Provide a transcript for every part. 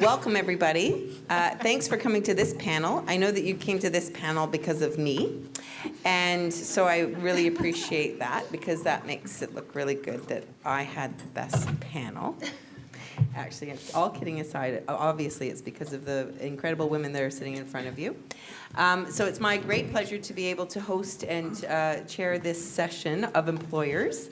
Welcome, everybody. Thanks for coming to this panel. I know that you came to this panel because of me, and so I really appreciate that because that makes it look really good that I had the best panel. Actually, all kidding aside, obviously it's because of the incredible women that are sitting in front of you. So it's my great pleasure to be able to host and chair this session of employers.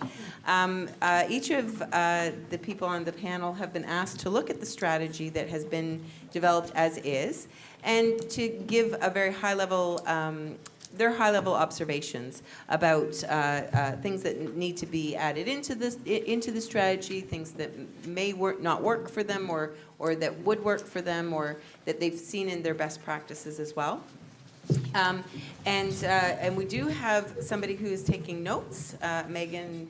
Each of the people on the panel have been asked to look at the strategy that has been developed as is and to give a very high-level their high-level observations about things that need to be added into the strategy, things that may not work for them, or that would work for them, or that they've seen in their best practices as well. And we do have somebody who is taking notes. Megan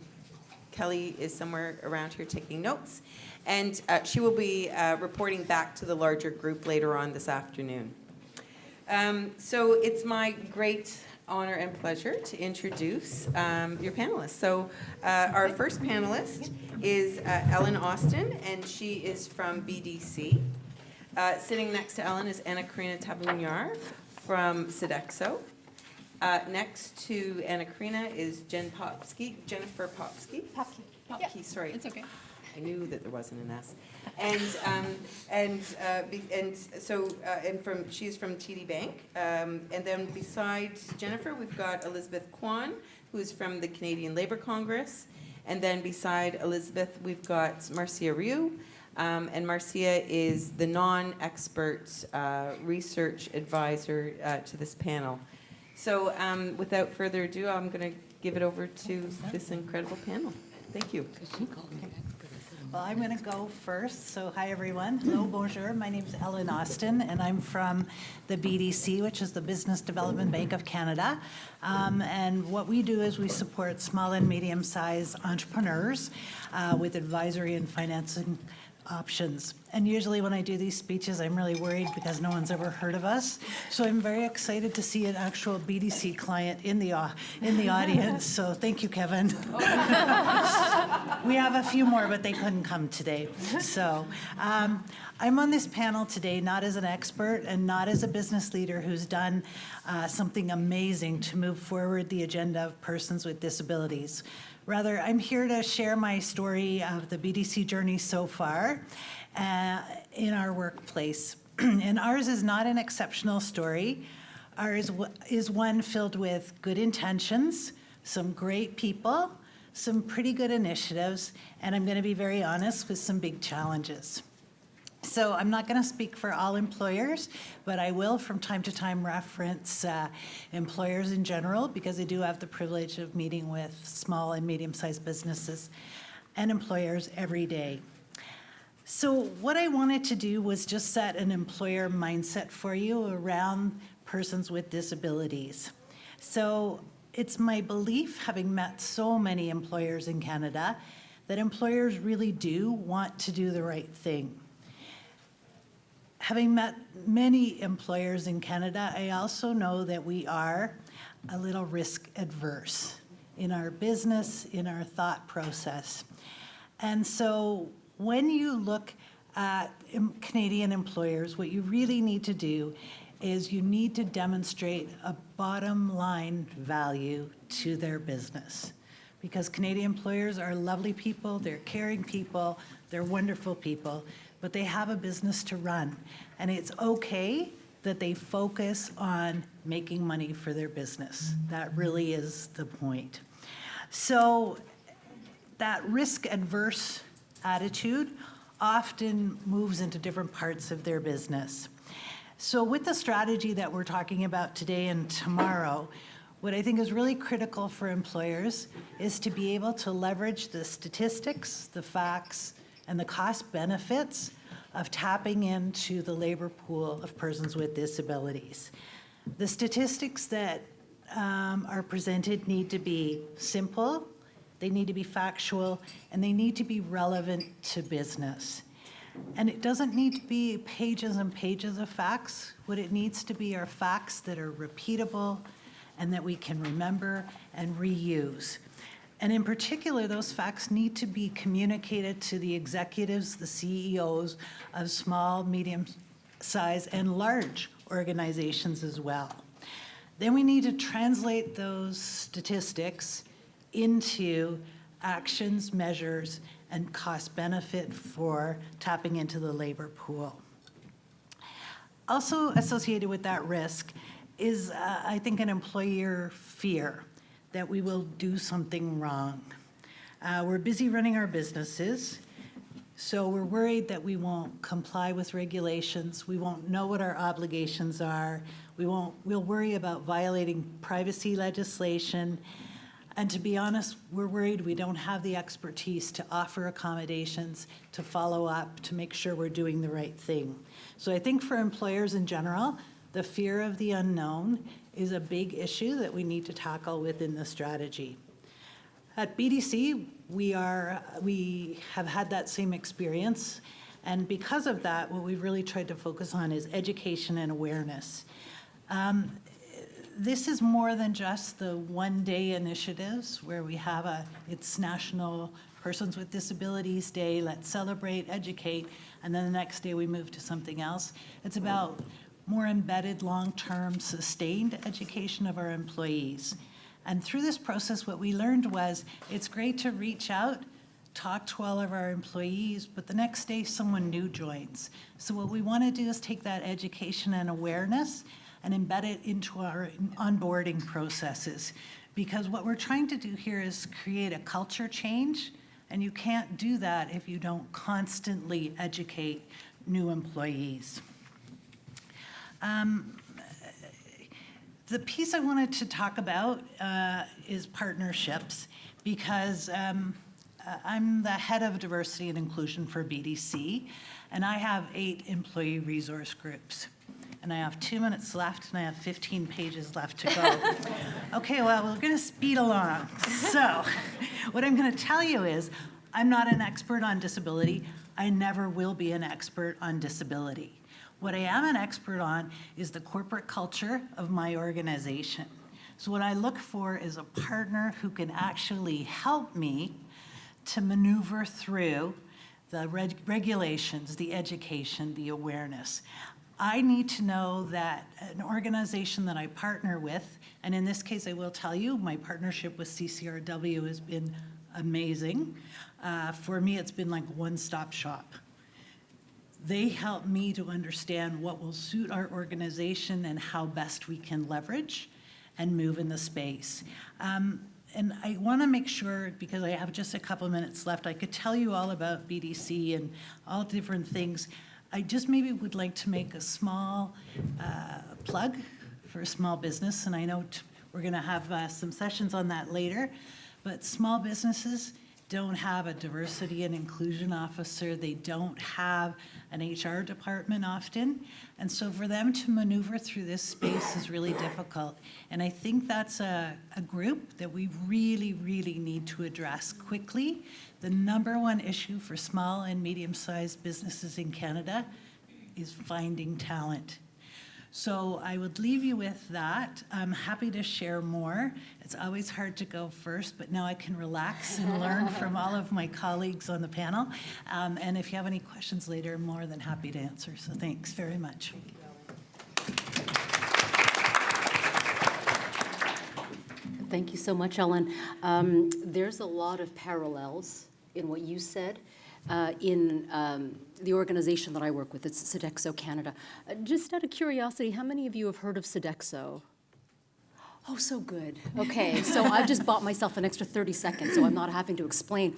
Kelly is somewhere around here taking notes, and she will be reporting back to the larger group later on this afternoon. So it's my great honor and pleasure to introduce your panelists. So our first panelist is Ellen Austin, and she is from BDC. Sitting next to Ellen is Anna Karina Tabunyar from Sodexo. Next to Anna Karina is Jennifer Popsky. Popsky, sorry. It's okay. I knew that there wasn't an S. She's from TD Bank. And then besides Jennifer, we've got Elizabeth Kwan, who is from the Canadian Labour Congress. And then beside Elizabeth, we've got Marcia Ryu. And Marcia is the non-expert research advisor to this panel. So without further ado, I'm going to give it over to this incredible panel. Thank you. Well, I'm going to go first. So hi, everyone. Hello, bonjour. My name is Ellen Austin, and I'm from the BDC, which is the Business Development Bank of Canada. And what we do is we support small and medium-sized entrepreneurs with advisory and financing options. And usually when I do these speeches, I'm really worried because no one's ever heard of us. So I'm very excited to see an actual BDC client in the audience. So thank you, Kevin. We have a few more, but they couldn't come today. So I'm on this panel today not as an expert and not as a business leader who's done something amazing to move forward the agenda of persons with disabilities. Rather, I'm here to share my story of the BDC journey so far in our workplace. And ours is not an exceptional story. Ours is one filled with good intentions, some great people, some pretty good initiatives, and I'm going to be very honest with some big challenges. So I'm not going to speak for all employers, but I will from time to time reference employers in general because I do have the privilege of meeting with small and medium-sized businesses and employers every day. So what I wanted to do was just set an employer mindset for you around persons with disabilities. So it's my belief, having met so many employers in Canada, that employers really do want to do the right thing. Having met many employers in Canada, I also know that we are a little risk adverse in our business, in our thought process. And so when you look at Canadian employers, what you really need to do is you need to demonstrate a bottom line value to their business. Because Canadian employers are lovely people, they're caring people, they're wonderful people, but they have a business to run. And it's okay that they focus on making money for their business. That really is the point. So that risk-adverse attitude often moves into different parts of their business. So with the strategy that we're talking about today and tomorrow, what I think is really critical for employers is to be able to leverage the statistics, the facts, and the cost benefits of tapping into the labor pool of persons with disabilities. The statistics that are presented need to be simple, they need to be factual, and they need to be relevant to business. And it doesn't need to be pages and pages of facts. What it needs to be are facts that are repeatable and that we can remember and reuse. And in particular, those facts need to be communicated to the executives, the CEOs of small, medium-sized, and large organizations as well. Then we need to translate those statistics into actions, measures, and cost benefit for tapping into the labor pool. Also associated with that risk is, I think, an employer fear that we will do something wrong. We're busy running our businesses, so we're worried that we won't comply with regulations, we won't know what our obligations are, we'll worry about violating privacy legislation, and to be honest, we're worried we don't have the expertise to offer accommodations, to follow up, to make sure we're doing the right thing. So I think for employers in general, the fear of the unknown is a big issue that we need to tackle within the strategy. At BDC, we have had that same experience, and because of that, what we've really tried to focus on is education and awareness. This is more than just the one-day initiatives where we have it's National Persons with Disabilities Day, let's celebrate, educate, and then the next day we move to something else. It's about more embedded, long-term, sustained education of our employees. And through this process, what we learned was it's great to reach out, talk to all of our employees, but the next day someone new joins. So what we want to do is take that education and awareness and embed it into our onboarding processes. Because what we're trying to do here is create a culture change, and you can't do that if you don't constantly educate new employees. The piece I wanted to talk about is partnerships, because I'm the head of diversity and inclusion for BDC, and I have 8 employee resource groups. And I have 2 minutes left, and I have 15 pages left to go. Okay, well, we're going to speed along. So what I'm going to tell you is I'm not an expert on disability. I never will be an expert on disability. What I am an expert on is the corporate culture of my organization. So what I look for is a partner who can actually help me to maneuver through the regulations, the education, the awareness. I need to know that an organization that I partner with, and in this case I will tell you, my partnership with CCRW has been amazing. For me, it's been like one-stop shop. They help me to understand what will suit our organization and how best we can leverage and move in the space. And I want to make sure, because I have just a couple minutes left, I could tell you all about BDC and all different things. I just maybe would like to make a small plug for a small business, and I know we're going to have some sessions on that later, but small businesses don't have a diversity and inclusion officer. They don't have an HR department often. And so for them to maneuver through this space is really difficult. And I think that's a group that we really, really need to address quickly. The #1 issue for small and medium-sized businesses in Canada is finding talent. So I would leave you with that. I'm happy to share more. It's always hard to go first, but now I can relax and learn from all of my colleagues on the panel. And if you have any questions later, I'm more than happy to answer. So thanks very much. Thank you so much, Ellen. There's a lot of parallels in what you said in the organization that I work with. It's Sodexo Canada. Just out of curiosity, how many of you have heard of Sodexo? Oh, so good. Okay, so I've just bought myself an extra 30 seconds, so I'm not having to explain.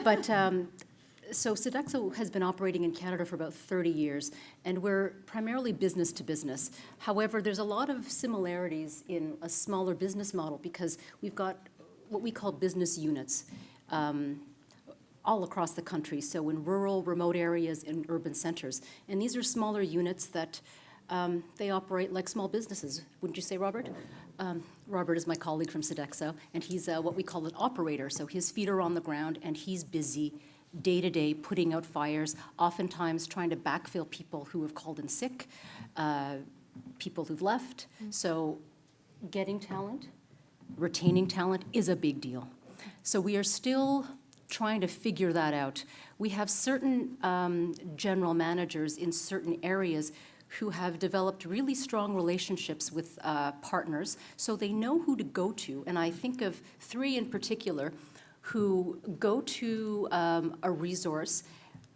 But so Sodexo has been operating in Canada for about 30 years, and we're primarily business to business. However, there's a lot of similarities in a smaller business model because we've got what we call business units all across the country, so in rural, remote areas, in urban centers. And these are smaller units that they operate like small businesses. Wouldn't you say, Robert? Robert is my colleague from Sodexo, and he's what we call an operator. So his feet are on the ground, and he's busy day to day putting out fires, oftentimes trying to backfill people who have called in sick, people who've left. So getting talent, retaining talent is a big deal. So we are still trying to figure that out. We have certain general managers in certain areas who have developed really strong relationships with partners, so they know who to go to. And I think of 3 in particular who go to a resource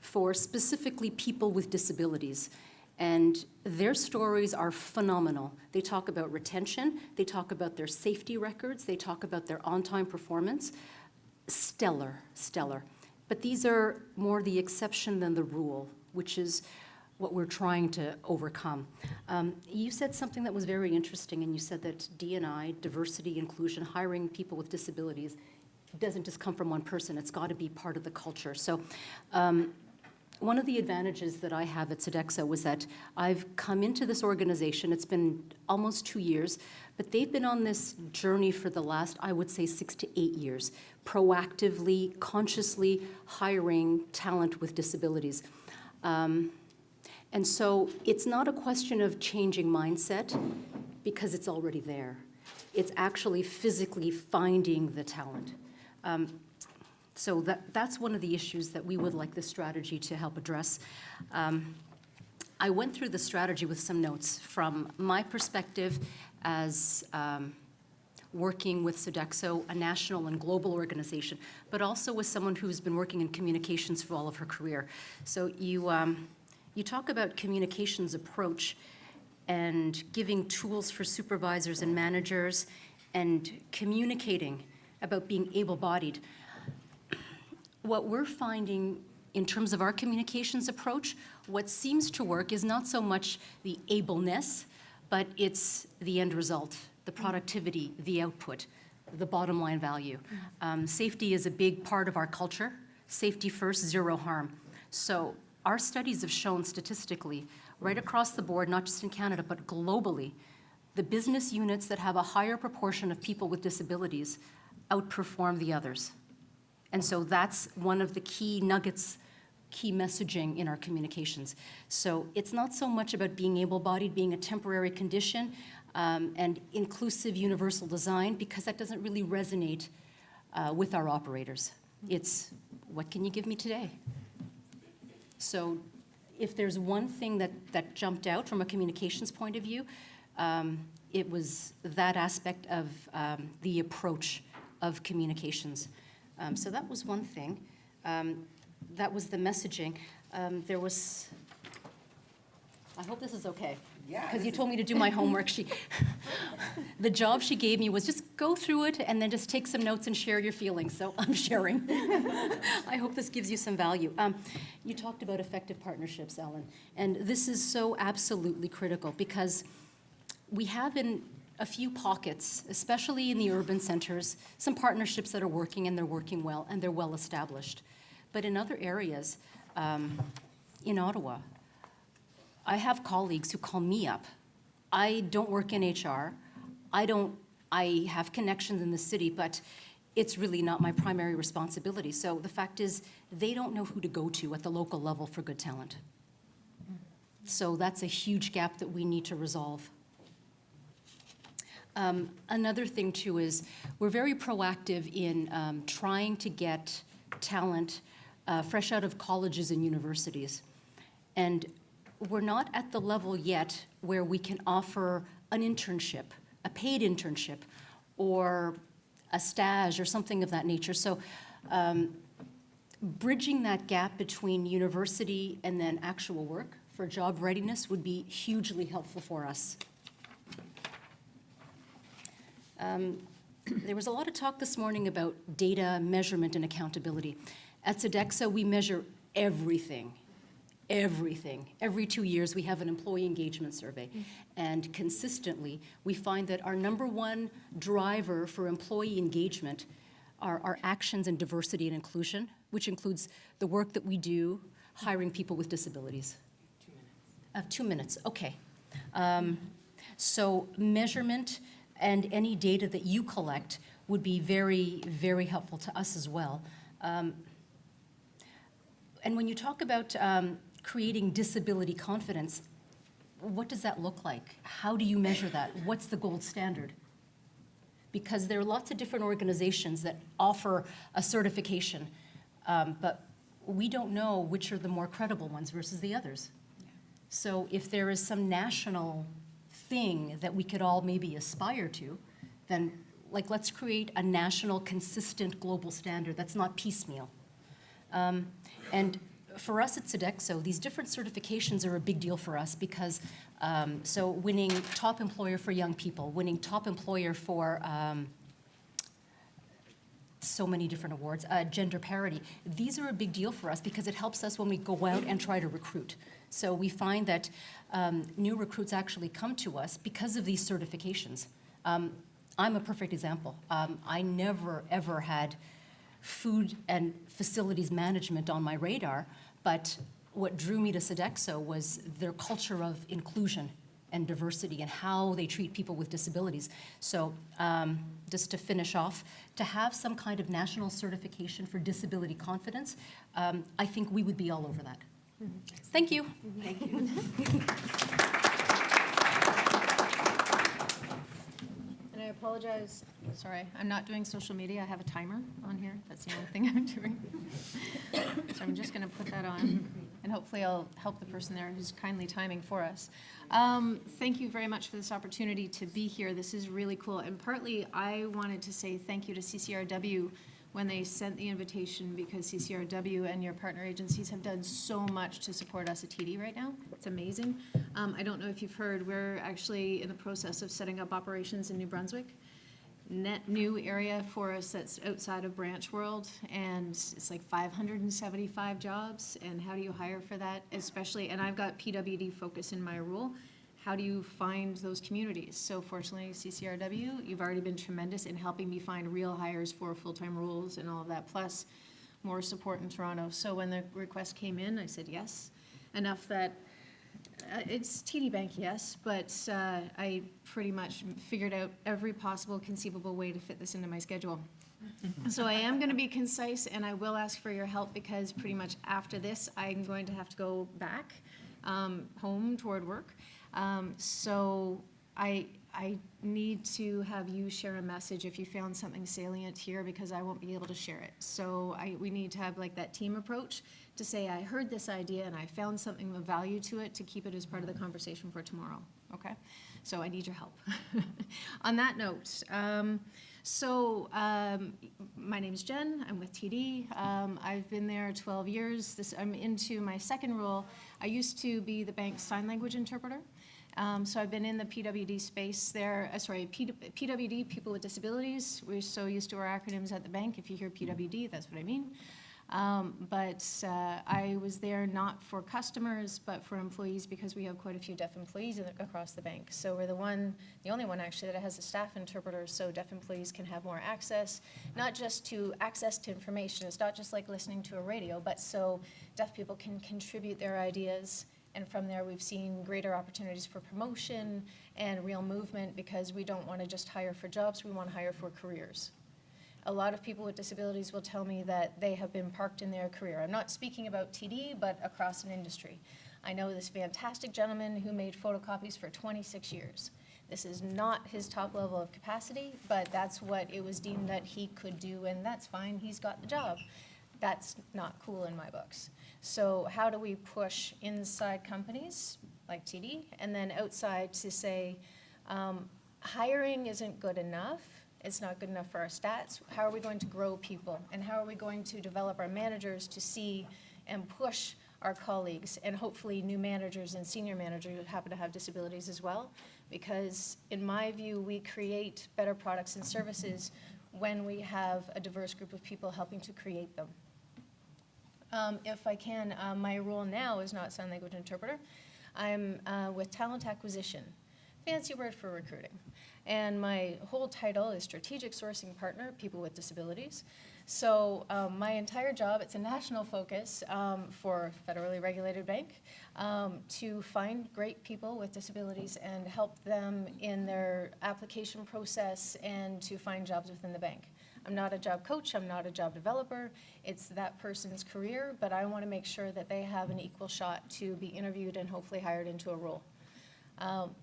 for specifically people with disabilities. And their stories are phenomenal. They talk about retention, they talk about their safety records, they talk about their on-time performance. Stellar, stellar. But these are more the exception than the rule, which is what we're trying to overcome. You said something that was very interesting, and you said that D&I, diversity, inclusion, hiring people with disabilities, doesn't just come from one person. It's got to be part of the culture. So one of the advantages that I have at Sodexo was that I've come into this organization, it's been almost 2 years, but they've been on this journey for the last, I would say, 6 to 8 years, proactively, consciously hiring talent with disabilities. And so it's not a question of changing mindset because it's already there. It's actually physically finding the talent. So that's one of the issues that we would like this strategy to help address. I went through the strategy with some notes from my perspective as working with Sodexo, a national and global organization, but also as someone who's been working in communications for all of her career. So you talk about communications approach and giving tools for supervisors and managers and communicating about being able-bodied. What we're finding in terms of our communications approach, what seems to work is not so much the ableness, but it's the end result, the productivity, the output, the bottom line value. Safety is a big part of our culture. Safety first, 0 harm. So our studies have shown statistically, right across the board, not just in Canada, but globally, the business units that have a higher proportion of people with disabilities outperform the others. And so that's one of the key nuggets, key messaging in our communications. So it's not so much about being able-bodied, being a temporary condition, and inclusive universal design, because that doesn't really resonate with our operators. It's, what can you give me today? So if there's one thing that jumped out from a communications point of view, it was that aspect of the approach of communications. So that was one thing. That was the messaging. There was, I hope this is okay. Yeah. Because you told me to do my homework. The job she gave me was just go through it and then just take some notes and share your feelings. So I'm sharing. I hope this gives you some value. You talked about effective partnerships, Ellen. And this is so absolutely critical because we have in a few pockets, especially in the urban centers, some partnerships that are working and they're working well and they're well established. But in other areas, in Ottawa, I have colleagues who call me up. I don't work in HR. I have connections in the city, but it's really not my primary responsibility. So the fact is, they don't know who to go to at the local level for good talent. So that's a huge gap that we need to resolve. Another thing too is we're very proactive in trying to get talent fresh out of colleges and universities. And we're not at the level yet where we can offer an internship, a paid internship, or a stage or something of that nature. So bridging that gap between university and then actual work for job readiness would be hugely helpful for us. There was a lot of talk this morning about data measurement and accountability. At Sodexo, we measure everything. Everything. Every 2 years, we have an employee engagement survey. And consistently, we find that our #1 driver for employee engagement are our actions in diversity and inclusion, which includes the work that we do hiring people with disabilities. 2 minutes. 2 minutes, okay. So measurement and any data that you collect would be very, very helpful to us as well. And when you talk about creating disability confidence, what does that look like? How do you measure that? What's the gold standard? because there are lots of different organizations that offer a certification, but we don't know which are the more credible ones versus the others. So if there is some national thing that we could all maybe aspire to, then like let's create a national consistent global standard that's not piecemeal. And for us at Sodexo, these different certifications are a big deal for us because so winning top employer for young people, winning top employer for so many different awards, gender parity, these are a big deal for us because it helps us when we go out and try to recruit. So we find that new recruits actually come to us because of these certifications. I'm a perfect example. I never, ever had food and facilities management on my radar, but what drew me to Sodexo was their culture of inclusion and diversity and how they treat people with disabilities. So just to finish off, to have some kind of national certification for disability confidence, I think we would be all over that. Thank you. Thank you. And I apologize, sorry, I'm not doing social media. I have a timer on here. That's the only thing I'm doing. So I'm just going to put that on, and hopefully I'll help the person there who's kindly timing for us. Thank you very much for this opportunity to be here. This is really cool. And partly I wanted to say thank you to CCRW when they sent the invitation, because CCRW and your partner agencies have done so much to support us at TD right now. It's amazing. I don't know if you've heard, we're actually in the process of setting up operations in New Brunswick. Net new area for us that's outside of branch world, and it's like 575 jobs. And how do you hire for that? Especially, and I've got PWD focus in my role. How do you find those communities? So fortunately, CCRW, you've already been tremendous in helping me find real hires for full-time roles and all of that, plus more support in Toronto. So when the request came in, I said yes, enough that it's TD Bank, yes, but I pretty much figured out every possible conceivable way to fit this into my schedule. So I am going to be concise, and I will ask for your help, because pretty much after this, I'm going to have to go back home toward work. So I need to have you share a message if you found something salient here, because I won't be able to share it. So we need to have like that team approach to say, I heard this idea and I found something of value to it, to keep it as part of the conversation for tomorrow, okay? So I need your help. On that note, my name's Jen, I'm with TD. I've been there 12 years. I'm into my second role. I used to be the bank's sign language interpreter. So I've been in the PWD space there, PWD, people with disabilities. We're so used to our acronyms at the bank. If you hear PWD, that's what I mean. I was there not for customers, but for employees, because we have quite a few deaf employees across the bank. So we're the only one actually that has a staff interpreter, so deaf employees can have more access, not just to access to information. It's not just like listening to a radio, but so deaf people can contribute their ideas. And from there, we've seen greater opportunities for promotion and real movement, because we don't want to just hire for jobs, we want to hire for careers. A lot of people with disabilities will tell me that they have been parked in their career. I'm not speaking about TD, but across an industry. I know this fantastic gentleman who made photocopies for 26 years. This is not his top level of capacity, but that's what it was deemed that he could do, and that's fine, he's got the job. That's not cool in my books. So how do we push inside companies like TD, and then outside to say, hiring isn't good enough, it's not good enough for our stats. How are we going to grow people? And how are we going to develop our managers to see and push our colleagues, and hopefully new managers and senior managers who happen to have disabilities as well? Because in my view, we create better products and services when we have a diverse group of people helping to create them. If I can, my role now is not sign language interpreter. I'm with talent acquisition, fancy word for recruiting. And my whole title is strategic sourcing partner, people with disabilities. So my entire job, it's a national focus for a federally regulated bank, to find great people with disabilities and help them in their application process and to find jobs within the bank. I'm not a job coach, I'm not a job developer. It's that person's career, but I want to make sure that they have an equal shot to be interviewed and hopefully hired into a role.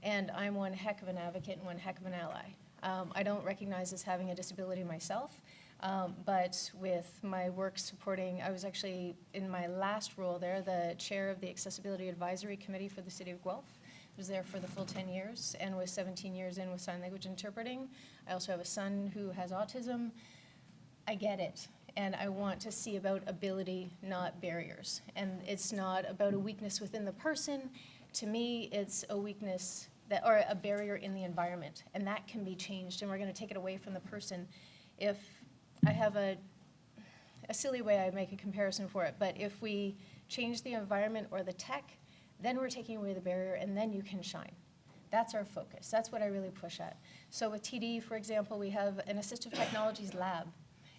And I'm one heck of an advocate and one heck of an ally. I don't recognize as having a disability myself, but with my work supporting, I was actually, in my last role there, the chair of the Accessibility Advisory Committee for the City of Guelph. I was there for the full 10 years and was 17 years in with sign language interpreting. I also have a son who has autism. I get it. And I want to see about ability, not barriers. And it's not about a weakness within the person. To me, it's a weakness that, or a barrier in the environment. And that can be changed, and we're going to take it away from the person. If I have a silly way I make a comparison for it, but if we change the environment or the tech, then we're taking away the barrier, and then you can shine. That's our focus. That's what I really push at. So with TD, for example, we have an assistive technologies lab,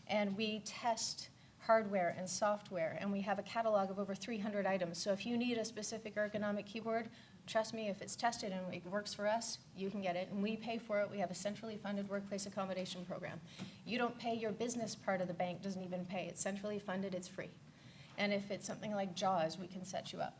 and we test hardware and software, and we have a catalog of over 300 items. So if you need a specific ergonomic keyboard, trust me, if it's tested and it works for us, you can get it, and we pay for it. We have a centrally funded workplace accommodation program. You don't pay, your business part of the bank doesn't even pay. It's centrally funded, it's free. And if it's something like JAWS, we can set you up.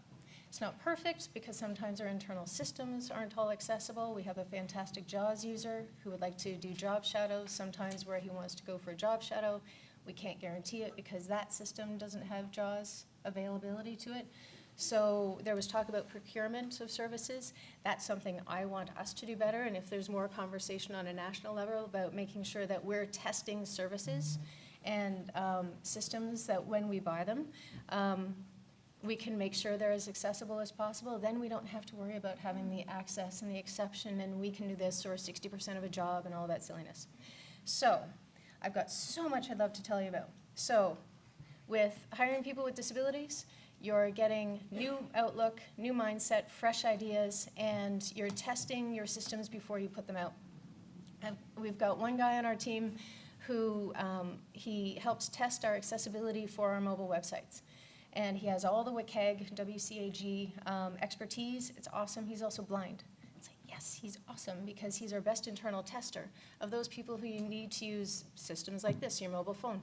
It's not perfect because sometimes our internal systems aren't all accessible. We have a fantastic JAWS user who would like to do job shadows, sometimes where he wants to go for a job shadow. We can't guarantee it because that system doesn't have JAWS availability to it. So there was talk about procurement of services. That's something I want us to do better, and if there's more conversation on a national level about making sure that we're testing services and systems that when we buy them, we can make sure they're as accessible as possible, then we don't have to worry about having the access and the exception and we can do this or 60% of a job and all that silliness. So I've got so much I'd love to tell you about. So with hiring people with disabilities, you're getting new outlook, new mindset, fresh ideas, and you're testing your systems before you put them out. And we've got one guy on our team who he helps test our accessibility for our mobile websites. And he has all the WCAG, WCAG expertise. It's awesome. He's also blind. It's like, yes, he's awesome because he's our best internal tester of those people who you need to use systems like this, your mobile phone.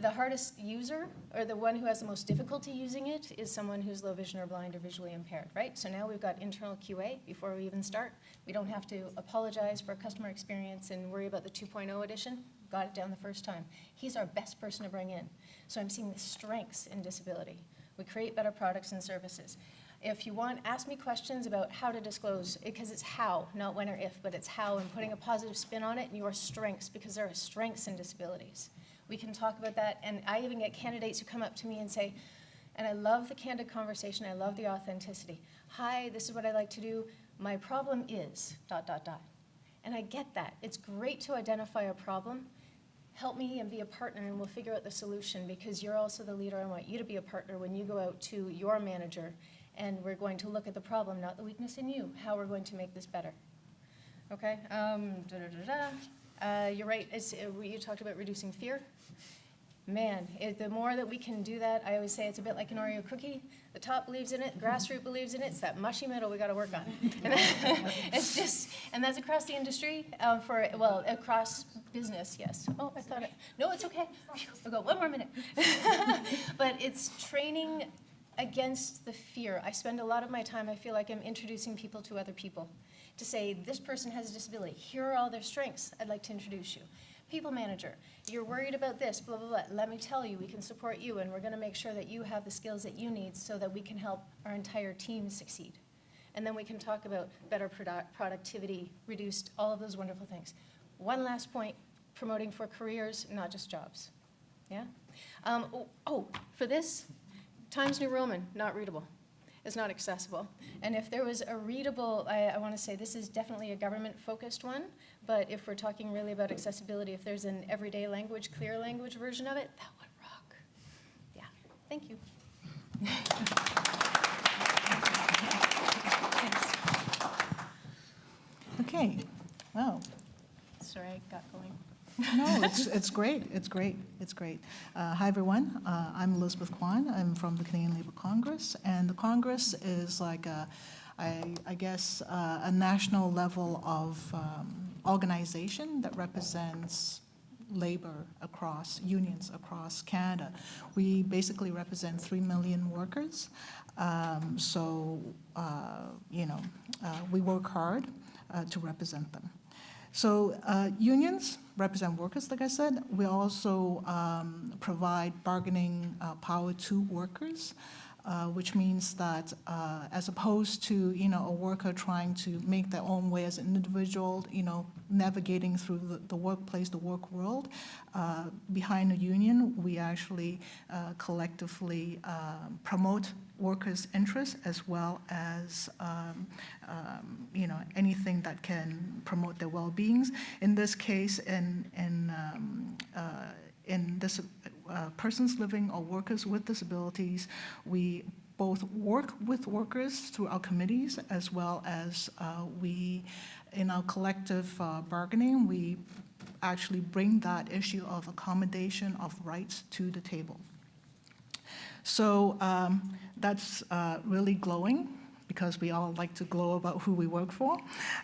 The hardest user, or the one who has the most difficulty using it, is someone who's low vision or blind or visually impaired, right? So now we've got internal QA before we even start. We don't have to apologize for customer experience and worry about the 2.0 edition. Got it down the first time. He's our best person to bring in. So I'm seeing the strengths in disability. We create better products and services. If you want, ask me questions about how to disclose, because it's how, not when or if, but it's how, and putting a positive spin on it and your strengths, because there are strengths in disabilities. We can talk about that, and I even get candidates who come up to me and say, and I love the candid conversation, I love the authenticity. Hi, this is what I like to do. My problem is ... And I get that. It's great to identify a problem. Help me and be a partner, and we'll figure out the solution, because you're also the leader. I want you to be a partner when you go out to your manager, and we're going to look at the problem, not the weakness in you, how we're going to make this better. Okay? You're right. You talked about reducing fear. Man, the more that we can do that, I always say it's a bit like an Oreo cookie. The top believes in it, grassroots believes in it. It's that mushy middle we got to work on. And it's just, and that's across the industry, across business, yes. Oh, I thought it. No, it's okay. I've got one more minute. But it's training against the fear. I spend a lot of my time, I feel like I'm introducing people to other people to say, this person has a disability. Here are all their strengths. I'd like to introduce you. People manager, you're worried about this, blah, blah, blah. Let me tell you, we can support you, and we're going to make sure that you have the skills that you need so that we can help our entire team succeed. And then we can talk about better productivity, reduced, all of those wonderful things. One last point, promoting for careers, not just jobs. Yeah? For this, Times New Roman, not readable. It's not accessible. And if there was a readable, I want to say this is definitely a government-focused one, but if we're talking really about accessibility, if there's an everyday language, clear language version of it, that would rock. Yeah, thank you. Okay, wow. Sorry, I got going. No, it's great, it's great, it's great. Hi, everyone. I'm Elizabeth Kwan. I'm from the Canadian Labour Congress, and the Congress is like I guess, a national level of organization that represents labor across, unions across Canada. We basically represent 3 million workers, we work hard to represent them. So unions represent workers, like I said. We also provide bargaining power to workers, which means that as opposed to, a worker trying to make their own way as an individual, navigating through the workplace, the work world, behind a union, we actually collectively promote workers' interests as well as anything that can promote their well-beings. In this case, in this persons living or workers with disabilities, we both work with workers through our committees as well as we, in our collective bargaining, we actually bring that issue of accommodation of rights to the table. So that's really glowing, because we all like to glow about who we work for.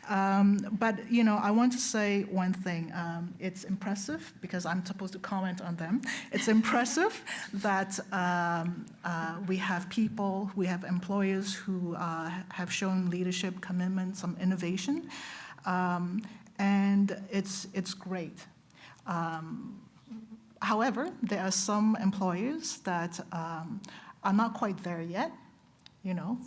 But, I want to say one thing. It's impressive, because I'm supposed to comment on them. It's impressive that we have people, we have employers who have shown leadership, commitment, some innovation, and it's great. However, there are some employers that are not quite there yet,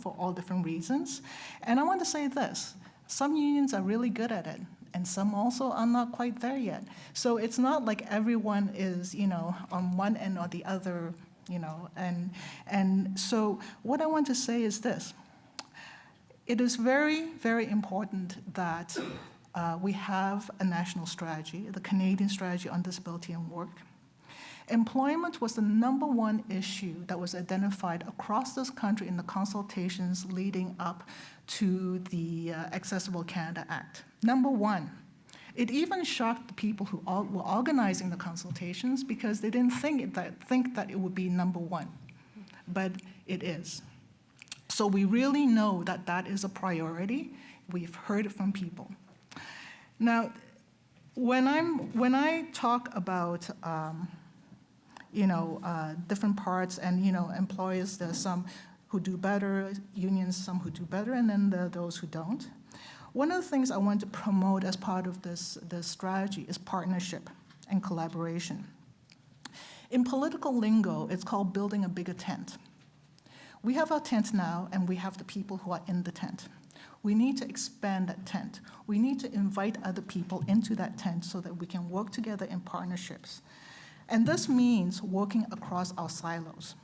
for all different reasons. And I want to say this, some unions are really good at it, and some also are not quite there yet. So it's not like everyone is, on one end or the other, and so what I want to say is this. It is very, very important that we have a national strategy, the Canadian Strategy on Disability and Work. Employment was the #1 issue that was identified across this country in the consultations leading up to the Accessible Canada Act. #1. It even shocked the people who were organizing the consultations, because they didn't think that it would be #1, but it is. So we really know that that is a priority. We've heard it from people. Now, when I talk about different parts, and employers, there are some who do better, unions, some who do better, and then there are those who don't. One of the things I want to promote as part of this strategy is partnership and collaboration. In political lingo, it's called building a bigger tent. We have our tent now, and we have the people who are in the tent. We need to expand that tent. We need to invite other people into that tent so that we can work together in partnerships. And this means working across our silos.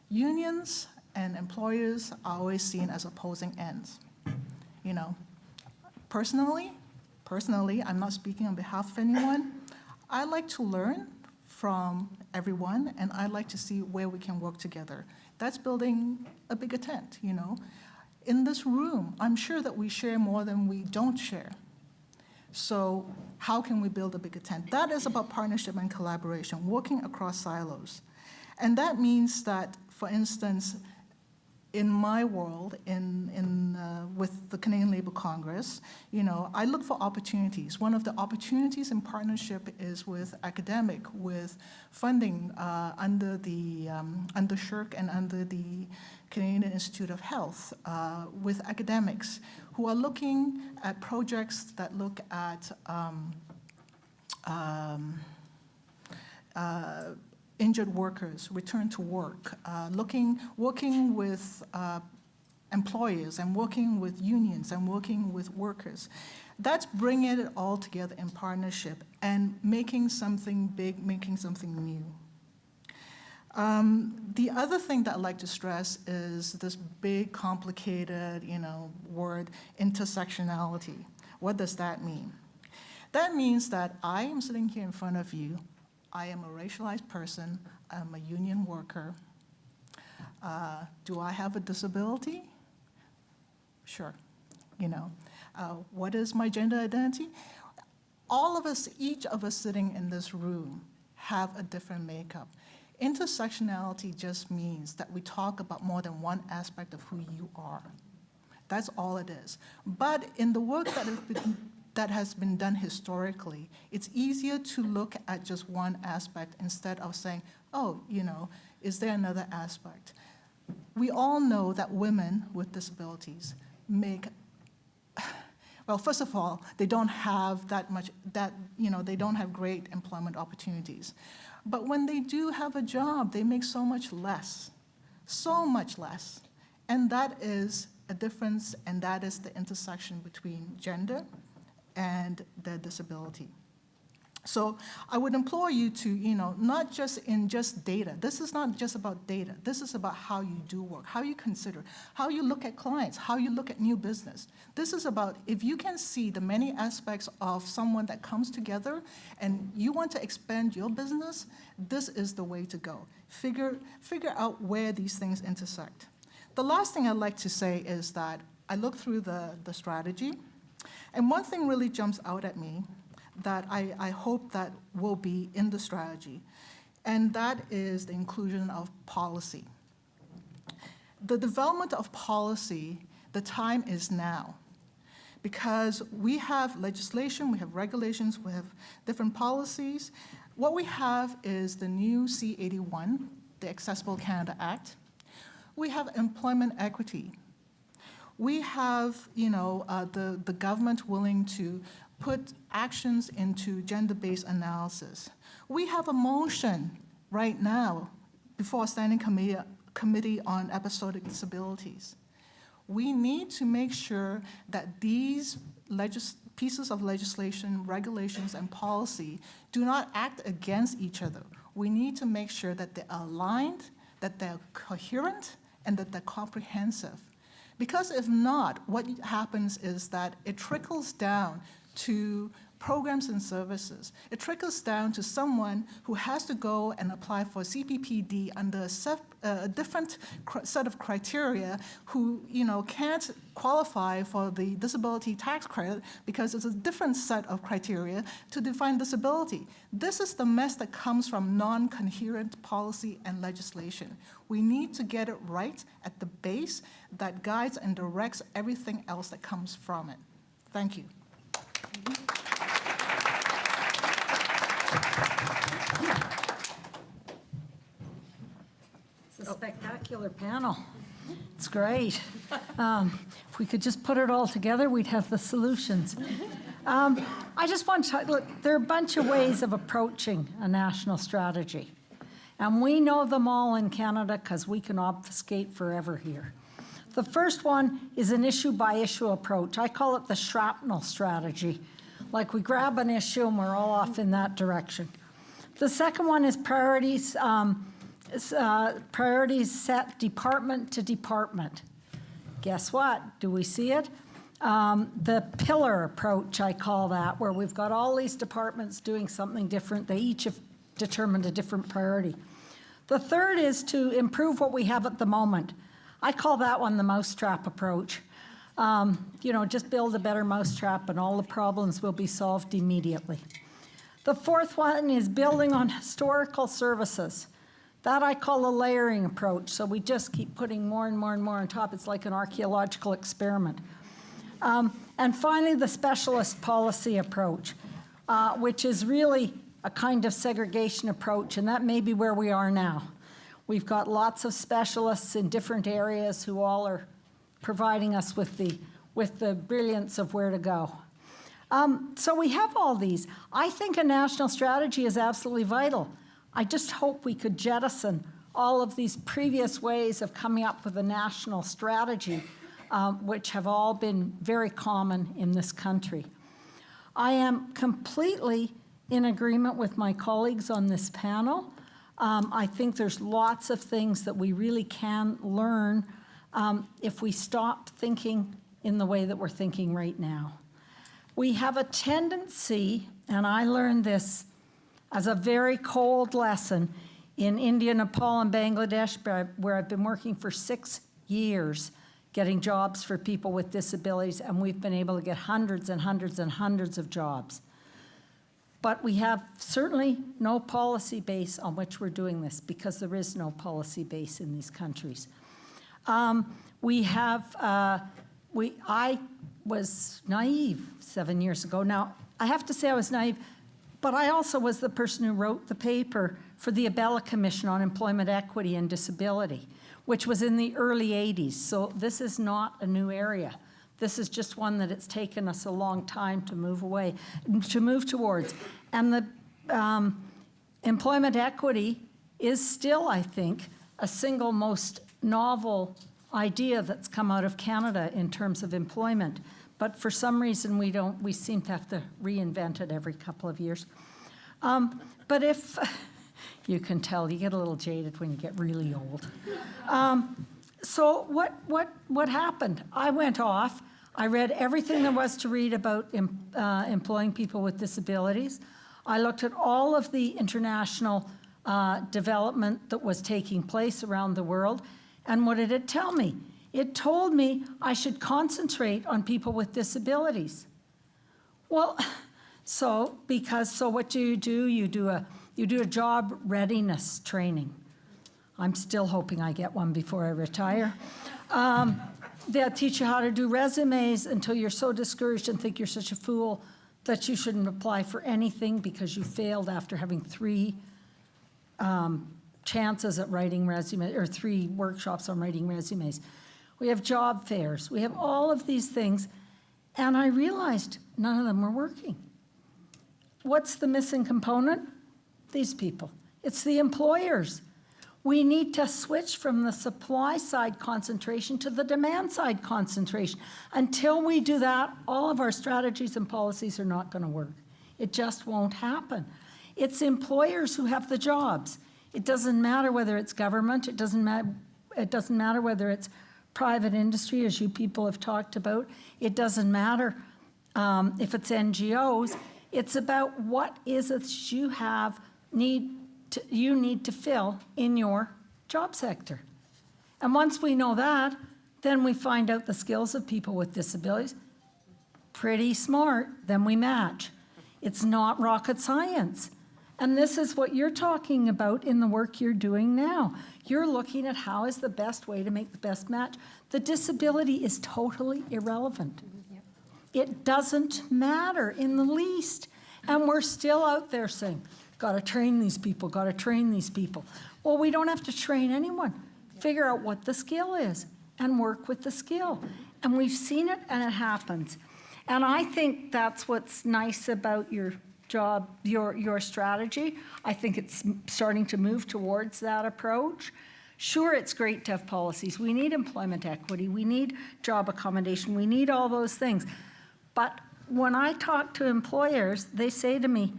Unions and employers are always seen as opposing ends. Personally, I'm not speaking on behalf of anyone. I like to learn from everyone, and I like to see where we can work together. That's building a bigger tent, In this room, I'm sure that we share more than we don't share. So how can we build a bigger tent? That is about partnership and collaboration, working across silos. And that means that, for instance, in my world, with the Canadian Labour Congress, I look for opportunities. One of the opportunities in partnership is with academic, with funding under SHRC and under the Canadian Institute of Health, with academics who are looking at projects that look at injured workers, return to work, working with employers and working with unions and working with workers. That's bringing it all together in partnership and making something big, making something new. The other thing that I'd like to stress is this big, complicated, word, intersectionality. What does that mean? That means that I am sitting here in front of you. I am a racialized person. I'm a union worker. Do I have a disability? Sure. What is my gender identity? All of us, each of us sitting in this room, have a different makeup. Intersectionality just means that we talk about more than one aspect of who you are. That's all it is. But in the work that has been done historically, it's easier to look at just one aspect instead of saying, oh, is there another aspect? We all know that women with disabilities Well, first of all, they don't have they don't have great employment opportunities. But when they do have a job, they make so much less. And that is a difference, and that is the intersection between gender and their disability. So I would implore you to, not just in just data. This is not just about data. This is about how you do work, how you consider, how you look at clients, how you look at new business. This is about if you can see the many aspects of someone that comes together and you want to expand your business, this is the way to go. Figure out where these things intersect. The last thing I'd like to say is that I looked through the strategy, and one thing really jumps out at me that I hope that will be in the strategy, and that is the inclusion of policy. The development of policy, the time is now, because we have legislation, we have regulations, we have different policies. What we have is the new C81, the Accessible Canada Act. We have employment equity. We have, the government willing to put actions into gender-based analysis. We have a motion right now before a standing committee on episodic disabilities. We need to make sure that these pieces of legislation, regulations, and policy do not act against each other. We need to make sure that they're aligned, that they're coherent, and that they're comprehensive. Because if not, what happens is that it trickles down to programs and services. It trickles down to someone who has to go and apply for CPPD under a different set of criteria, who can't qualify for the disability tax credit because it's a different set of criteria to define disability. This is the mess that comes from non-coherent policy and legislation. We need to get it right at the base that guides and directs everything else that comes from it. Thank you. It's a spectacular panel. It's great. If we could just put it all together, we'd have the solutions. I just want to look, there are a bunch of ways of approaching a national strategy. And we know them all in Canada because we can obfuscate forever here. The first one is an issue-by-issue approach. I call it the shrapnel strategy. Like we grab an issue and we're all off in that direction. The second one is priorities. Priorities set department to department. Guess what? Do we see it? The pillar approach, I call that, where we've got all these departments doing something different. They each have determined a different priority. The third is to improve what we have at the moment. I call that one the mousetrap approach. Just build a better mousetrap and all the problems will be solved immediately. The fourth one is building on historical services. That I call a layering approach. So we just keep putting more and more and more on top. It's like an archaeological experiment. And finally, the specialist policy approach, which is really a kind of segregation approach, and that may be where we are now. We've got lots of specialists in different areas who all are providing us with the brilliance of where to go. So we have all these. I think a national strategy is absolutely vital. I just hope we could jettison all of these previous ways of coming up with a national strategy, which have all been very common in this country. I am completely in agreement with my colleagues on this panel. I think there's lots of things that we really can learn if we stop thinking in the way that we're thinking right now. We have a tendency, and I learned this as a very cold lesson in India, Nepal, and Bangladesh, where I've been working for 6 years, getting jobs for people with disabilities, and we've been able to get hundreds and hundreds and hundreds of jobs. But we have certainly no policy base on which we're doing this, because there is no policy base in these countries. I was naive 7 years ago. Now, I have to say I was naive, but I also was the person who wrote the paper for the Abella Commission on Employment Equity and Disability, which was in the early 80s. So this is not a new area. This is just one that it's taken us a long time to move towards. And the employment equity is still, I think, a single most novel idea that's come out of Canada in terms of employment. But for some reason, we seem to have to reinvent it every couple of years. But if, you can tell, you get a little jaded when you get really old. So what happened? I went off. I read everything there was to read about employing people with disabilities. I looked at all of the international development that was taking place around the world. And what did it tell me? It told me I should concentrate on people with disabilities. Well, so what do? You do a job readiness training. I'm still hoping I get one before I retire. They'll teach you how to do resumes until you're so discouraged and think you're such a fool that you shouldn't apply for anything because you failed after having 3 chances at writing resumes, or 3 workshops on writing resumes. We have job fairs. We have all of these things. And I realized none of them were working. What's the missing component? These people. It's the employers. We need to switch from the supply side concentration to the demand side concentration. Until we do that, all of our strategies and policies are not going to work. It just won't happen. It's employers who have the jobs. It doesn't matter whether it's government. It doesn't matter whether it's private industry, as you people have talked about. It doesn't matter if it's NGOs. It's about what is it you need to fill in your job sector. And once we know that, then we find out the skills of people with disabilities. Pretty smart, then we match. It's not rocket science. And this is what you're talking about in the work you're doing now. You're looking at how is the best way to make the best match. The disability is totally irrelevant. It doesn't matter in the least. And we're still out there saying, got to train these people, got to train these people. Well, we don't have to train anyone. Figure out what the skill is and work with the skill. And we've seen it and it happens. And I think that's what's nice about your job, your strategy. I think it's starting to move towards that approach. Sure, it's great to have policies. We need employment equity. We need job accommodation. We need all those things. But when I talk to employers, they say to me,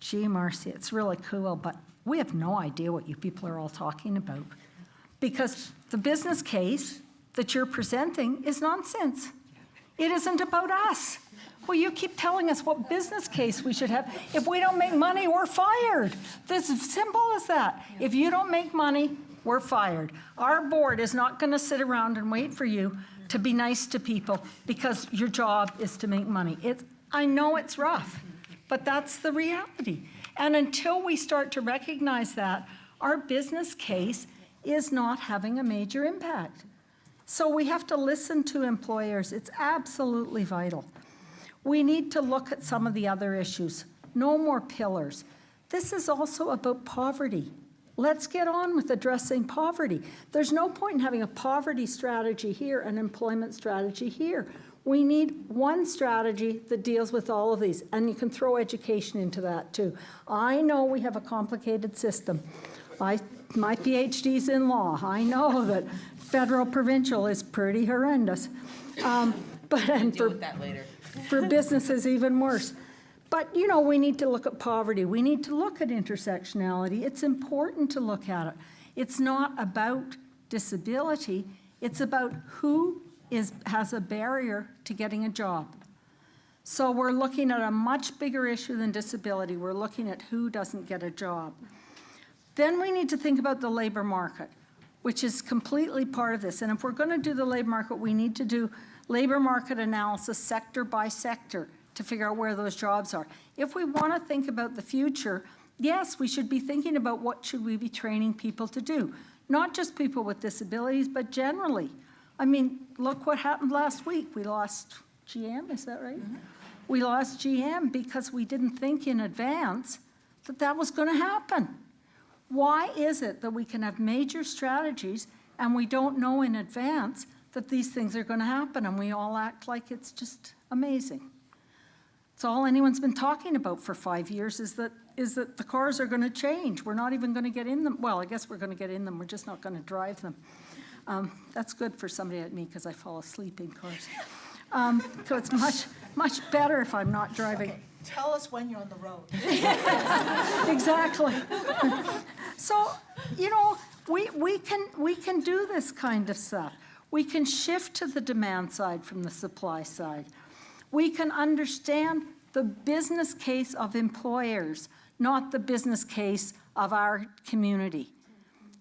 gee, Marcy, it's really cool, but we have no idea what you people are all talking about. Because the business case that you're presenting is nonsense. It isn't about us. Well, you keep telling us what business case we should have. If we don't make money, we're fired. This is simple as that. If you don't make money, we're fired. Our board is not going to sit around and wait for you to be nice to people because your job is to make money. I know it's rough, but that's the reality. And until we start to recognize that, our business case is not having a major impact. So we have to listen to employers. It's absolutely vital. We need to look at some of the other issues. No more pillars. This is also about poverty. Let's get on with addressing poverty. There's no point in having a poverty strategy here, an employment strategy here. We need one strategy that deals with all of these, and you can throw education into that too. I know we have a complicated system. My PhD's in law. I know that federal provincial is pretty horrendous. For businesses, even worse. But, you know, we need to look at poverty. We need to look at intersectionality. It's important to look at it. It's not about disability. It's about who has a barrier to getting a job. So we're looking at a much bigger issue than disability. We're looking at who doesn't get a job. Then we need to think about the labor market, which is completely part of this. And if we're going to do the labor market, we need to do labor market analysis sector by sector to figure out where those jobs are. If we want to think about the future, yes, we should be thinking about what should we be training people to do. Not just people with disabilities, but generally. I mean, look what happened last week. We lost GM, is that right? Mm-hmm. We lost GM because we didn't think in advance that that was going to happen. Why is it that we can have major strategies and we don't know in advance that these things are going to happen, and we all act like it's just amazing. It's all anyone's been talking about for 5 years is that the cars are going to change. We're not even going to get in them. Well, I guess we're going to get in them. We're just not going to drive them. That's good for somebody like me because I fall asleep in cars. So it's much better if I'm not driving. Okay, tell us when you're on the road. Exactly. So, you know, we can do this kind of stuff. We can shift to the demand side from the supply side. We can understand the business case of employers, not the business case of our community.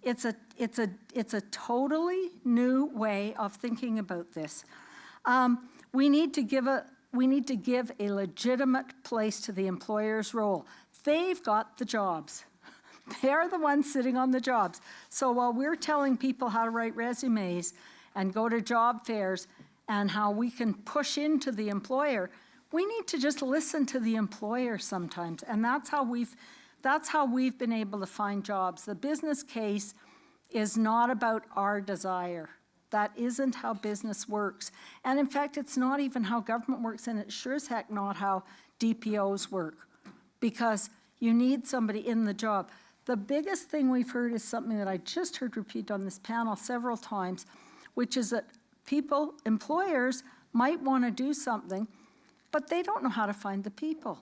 It's a totally new way of thinking about this. We need to give a legitimate place to the employer's role. They've got the jobs. They're the ones sitting on the jobs. So while we're telling people how to write resumes and go to job fairs and how we can push into the employer, we need to just listen to the employer sometimes. And that's how we've been able to find jobs. The business case is not about our desire. That isn't how business works. And in fact, it's not even how government works, and it's sure as heck not how DPOs work, because you need somebody in the job. The biggest thing we've heard is something that I just heard repeated on this panel several times, which is that employers might want to do something, but they don't know how to find the people.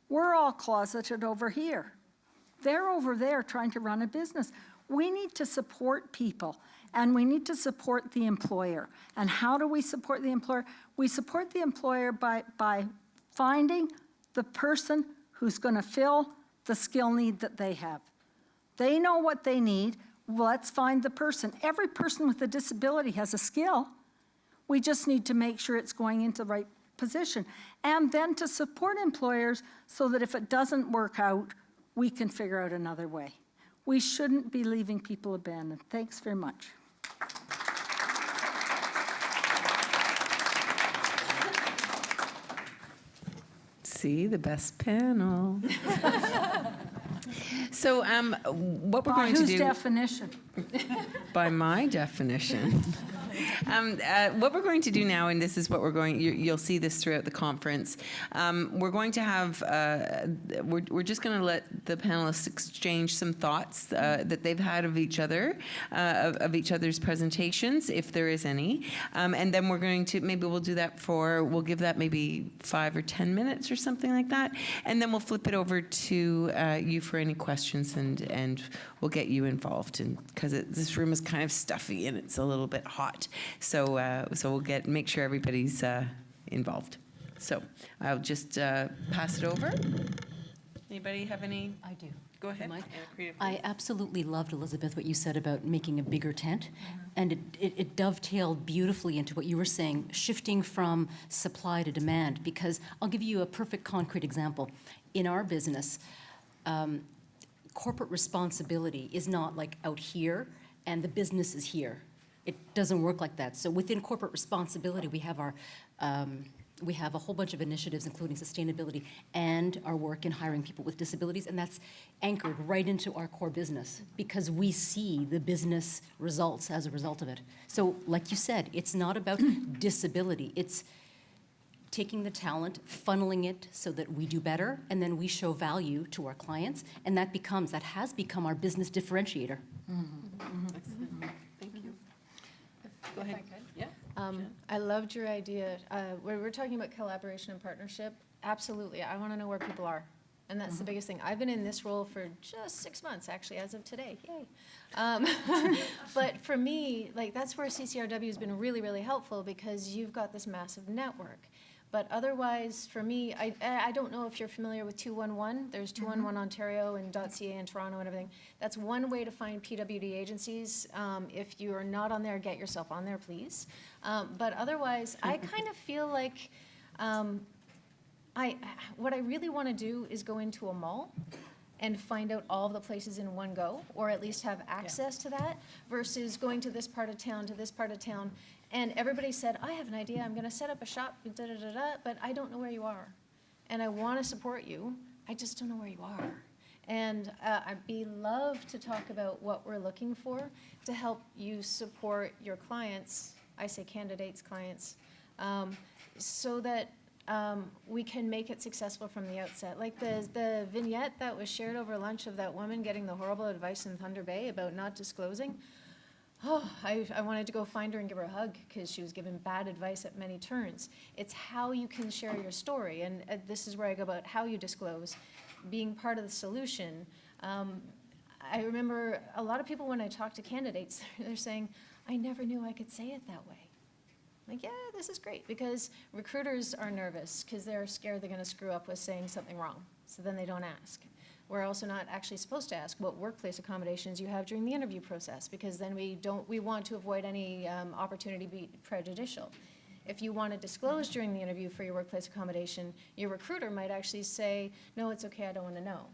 We're all closeted over here. They're over there trying to run a business. We need to support people, and we need to support the employer. And how do we support the employer? We support the employer by finding the person who's going to fill the skill need that they have. They know what they need. Let's find the person. Every person with a disability has a skill. We just need to make sure it's going into the right position. And then to support employers so that if it doesn't work out, we can figure out another way. We shouldn't be leaving people abandoned. Thanks very much. See, the best panel. So what we're going to Whose do... definition? By my definition. What we're going to do now, and this is what we're going, you'll see this throughout the conference, we're going to have, we're just going to let the panelists exchange some thoughts that they've had of each other, of each other's presentations, if there is any. And then we're going to, maybe we'll do that we'll give that maybe 5 or 10 minutes or something like that. And then we'll flip it over to you for any questions, and we'll get you involved. And because this room is kind of stuffy and it's a little bit hot. So we'll make sure everybody's involved. So I'll just pass it over. Anybody have any? I do. Go ahead. Mike? Anna, I absolutely loved, Elizabeth, what you said about making a bigger tent. And it dovetailed beautifully into what you were saying, shifting from supply to demand. Because I'll give you a perfect concrete example. In our business, corporate responsibility is not like out here and the business is here. It doesn't work like that. So within corporate responsibility, we have a whole bunch of initiatives, including sustainability and our work in hiring people with disabilities, and that's anchored right into our core business because we see the business results as a result of it. So like you said, it's not about disability. It's taking the talent, funneling it so that we do better, and then we show value to our clients, and that has become our business differentiator. Excellent. Thank you. Go ahead. If I could. Yeah. I loved your idea. When we're talking about collaboration and partnership, absolutely. I want to know where people are. And that's the biggest thing. I've been in this role for just 6 months, actually, as of today. Yay. But for me, that's where CCRW has been really, really helpful because you've got this massive network. But otherwise, for me, I don't know if you're familiar with 211. There's 211 Ontario and .ca in Toronto and everything. That's one way to find PWD agencies. If you are not on there, get yourself on there, please. But otherwise, I kind of feel like what I really want to do is go into a mall and find out all of the places in one go, or at least have access to that, versus going to this part of town, to this part of town. And everybody said, I have an idea, I'm going to set up a shop, but I don't know where you are. And I want to support you, I just don't know where you are. And I'd love to talk about what we're looking for to help you support your clients I say candidates, clients, so that we can make it successful from the outset. Like the vignette that was shared over lunch of that woman getting the horrible advice in Thunder Bay about not disclosing. Oh, I wanted to go find her and give her a hug because she was given bad advice at many turns. It's how you can share your story, and this is where I go about how you disclose, being part of the solution. I remember a lot of people when I talk to candidates, they're saying, I never knew I could say it that way. Like, yeah, this is great, because recruiters are nervous because they're scared they're going to screw up with saying something wrong, so then they don't ask. We're also not actually supposed to ask what workplace accommodations you have during the interview process, because then we want to avoid any opportunity to be prejudicial. If you want to disclose during the interview for your workplace accommodation, your recruiter might actually say, no, it's okay, I don't want to know,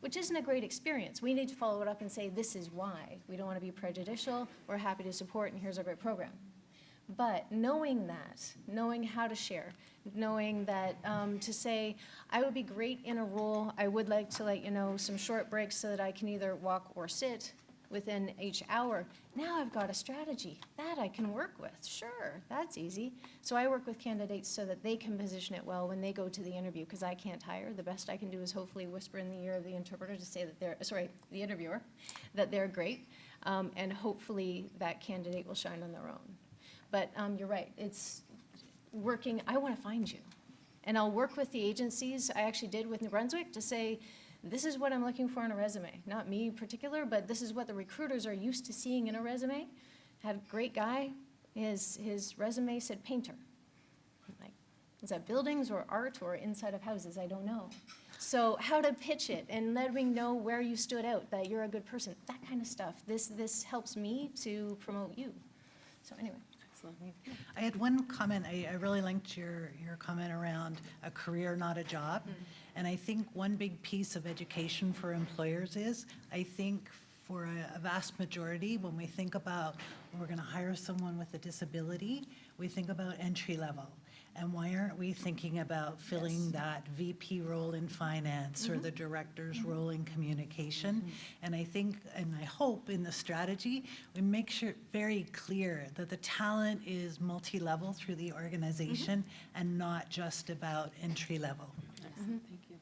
which isn't a great experience. We need to follow it up and say, this is why. We don't want to be prejudicial, we're happy to support, and here's our great program. But knowing that, knowing how to share, knowing that to say, I would be great in a role, I would like to let you know some short breaks so that I can either walk or sit within each hour. Now I've got a strategy that I can work with. Sure, that's easy. So I work with candidates so that they can position it well when they go to the interview, because I can't hire. The best I can do is hopefully whisper in the ear of the interpreter to say that the interviewer, that they're great, and hopefully that candidate will shine on their own. But you're right, it's working, I want to find you. And I'll work with the agencies, I actually did with New Brunswick, to say, this is what I'm looking for in a resume. Not me in particular, but this is what the recruiters are used to seeing in a resume. Had a great guy, his resume said painter. Like, is that buildings or art or inside of houses? I don't know. So how to pitch it and letting know where you stood out, that you're a good person, that kind of stuff. This helps me to promote you. So anyway. I had one comment. I really liked your comment around a career, not a job. And I think one big piece of education for employers is, I think for a vast majority, when we think about we're going to hire someone with a disability, we think about entry level. And why aren't we thinking about filling that VP role in finance or the director's role in communication? And I think, and I hope in the strategy, we make sure very clear that the talent is multi-level through the organization and not just about entry level. Thank you.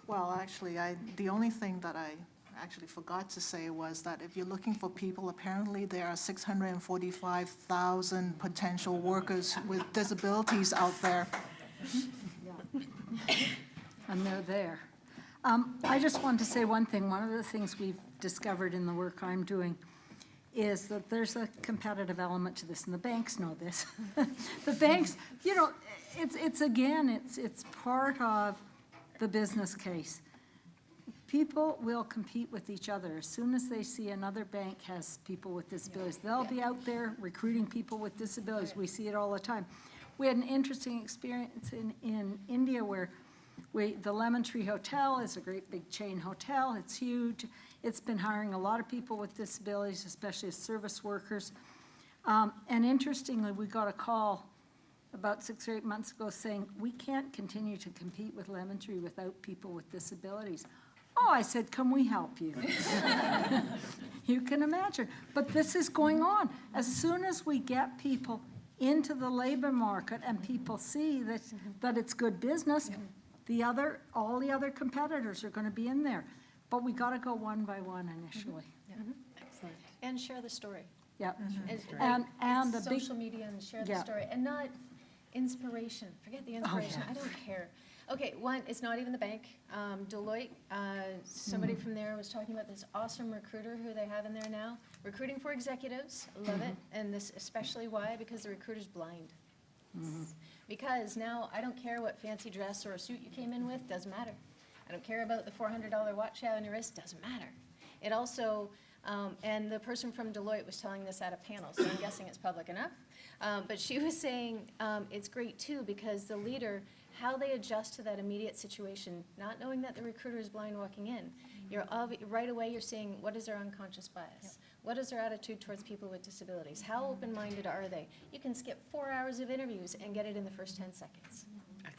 Well, actually, the only thing that I actually forgot to say was that if you're looking for people, apparently there are 645,000 potential workers with disabilities out there. And they're there. I just want to say one thing. One of the things we've discovered in the work I'm doing is that there's a competitive element to this, and the banks know this. The banks, you know, it's part of the business case. People will compete with each other. As soon as they see another bank has people with disabilities, they'll be out there recruiting people with disabilities. We see it all the time. We had an interesting experience in India where the Lemon Tree Hotel is a great big chain hotel. It's huge. It's been hiring a lot of people with disabilities, especially as service workers. And interestingly, we got a call about 6 or 8 months ago saying, we can't continue to compete with Lemon Tree without people with disabilities. Oh, I said, can we help you? You can imagine. But this is going on. As soon as we get people into the labor market and people see that it's good business, all the other competitors are going to be in there. But we got to go one by one initially. Excellent. And share the story. Yeah. And the big social media and share the Yeah. story, and not inspiration. Forget the inspiration. I don't care. Okay, one, it's not even the bank. Deloitte, somebody from there was talking about this awesome recruiter who they have in there now. Recruiting for executives, love it. And this especially why? Because the recruiter's blind. Because now I don't care what fancy dress or a suit you came in with, doesn't matter. I don't care about the $400 watch you have on your wrist, doesn't matter. It also, and the person from Deloitte was telling this at a panel, so I'm guessing it's public enough. But she was saying it's great too because the leader, how they adjust to that immediate situation, not knowing that the recruiter is blind walking in. Right away you're saying, what is their unconscious bias? Yep. What is their attitude towards people with disabilities? How open-minded are they? You can skip 4 hours of interviews and get it in the first 10 seconds.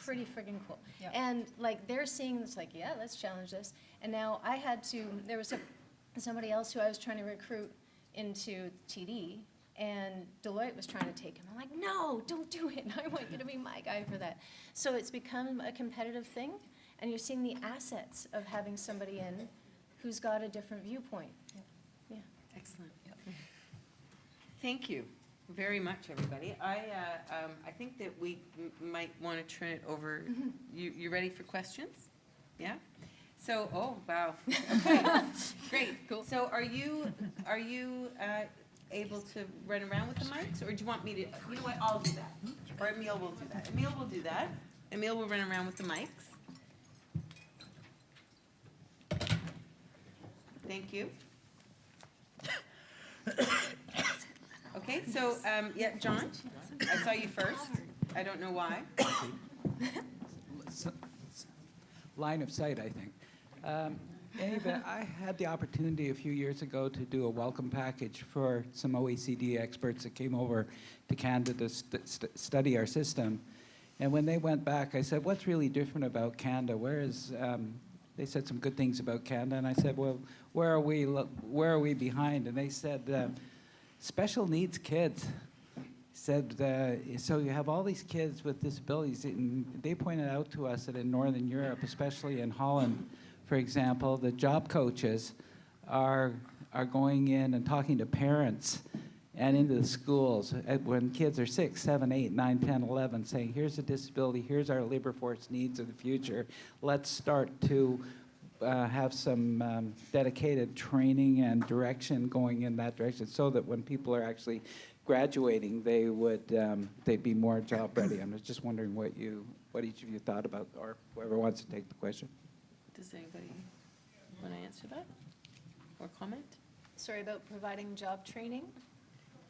Pretty friggin' cool. Yep. And like they're seeing this like, yeah, let's challenge this. And now there was somebody else who I was trying to recruit into TD, and Deloitte was trying to take him. I'm like, no, don't do it. I want you to be my guy for that. So it's become a competitive thing, and you're seeing the assets of having somebody in who's got a different viewpoint. Yeah. Excellent. Thank you very much, everybody. I think that we might want to turn it over. You ready for questions? Yeah? So, oh, wow. Okay, great. Cool. So are you able to run around with the mics, or do you want me to, you know what, I'll do that. Or Emile will do that. Emile will do that. Emile will run around with the mics. Thank you. Okay, so, yeah, John, I saw you first. I don't know why. Line of sight, I think. Anyway, I had the opportunity a few years ago to do a welcome package for some OECD experts that came over to Canada to study our system. And when they went back, I said, what's really different about Canada? They said some good things about Canada, and I said, well, where are we behind? And they said, special needs kids. Said, so you have all these kids with disabilities, and they pointed out to us that in Northern Europe, especially in Holland, for example, the job coaches are going in and talking to parents and into the schools when kids are 6, 7, 8, 9, 10, 11, saying, here's a disability, here's our labor force needs of the future. Let's start to have some dedicated training and direction going in that direction so that when people are actually graduating, they'd be more job ready. I was just wondering what each of you thought about, or whoever wants to take the question. Does anybody want to answer that or comment? Sorry, about providing job training?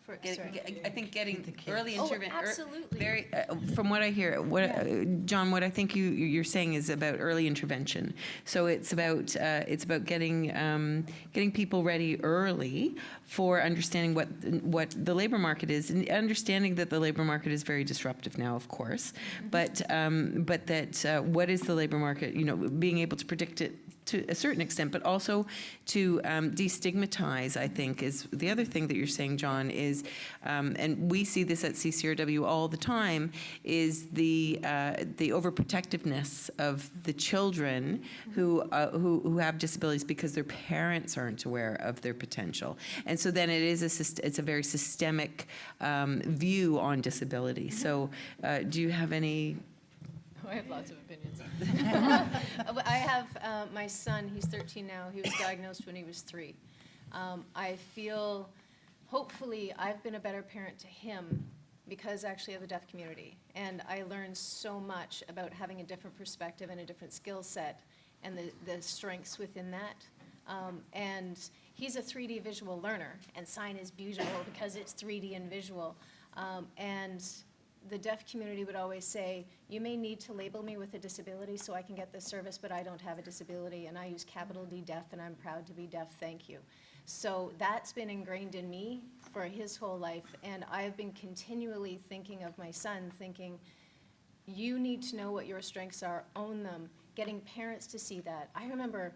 I think getting early Oh, intervention. absolutely. From what I hear, John, what I think you're saying is about early intervention. So it's about getting people ready early for understanding what the labor market is, and understanding that the labor market is very disruptive now, of course. But that what is the labor market? You know, being able to predict it to a certain extent, but also to destigmatize, I think, is the other thing that you're saying, John, is, and we see this at CCRW all the time, is the overprotectiveness of the children who have disabilities because their parents aren't aware of their potential. And so then it's a very systemic view on disability. So do you have any? I have lots of opinions. I have my son, he's 13 now, he was diagnosed when he was 3. I feel, hopefully, I've been a better parent to him because actually of the deaf community. And I learned so much about having a different perspective and a different skill set and the strengths within that. And he's a 3D visual learner, and sign is beautiful because it's 3D and visual. And the deaf community would always say, you may need to label me with a disability so I can get this service, but I don't have a disability, and I use capital D deaf, and I'm proud to be deaf, thank you. So that's been ingrained in me for his whole life, and I've been continually thinking of my son, thinking, you need to know what your strengths are, own them, getting parents to see that. I remember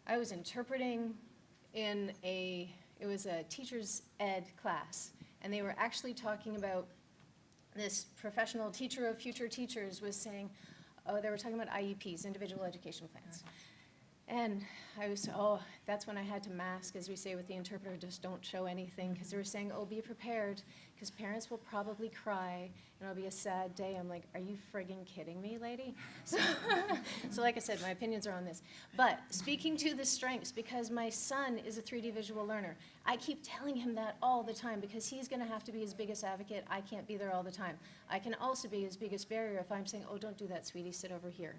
I was interpreting it was a teacher's ed class, and they were actually talking about this professional teacher of future teachers was saying, they were talking about IEPs, individual education plans. And I was, that's when I had to mask, as we say with the interpreter, just don't show anything, because they were saying, be prepared, because parents will probably cry, and it'll be a sad day. I'm like, are you friggin' kidding me, lady? So like I said, my opinions are on this. But speaking to the strengths, because my son is a 3D visual learner, I keep telling him that all the time, because he's gonna have to be his biggest advocate. I can't be there all the time. I can also be his biggest barrier if I'm saying, don't do that, sweetie, sit over here.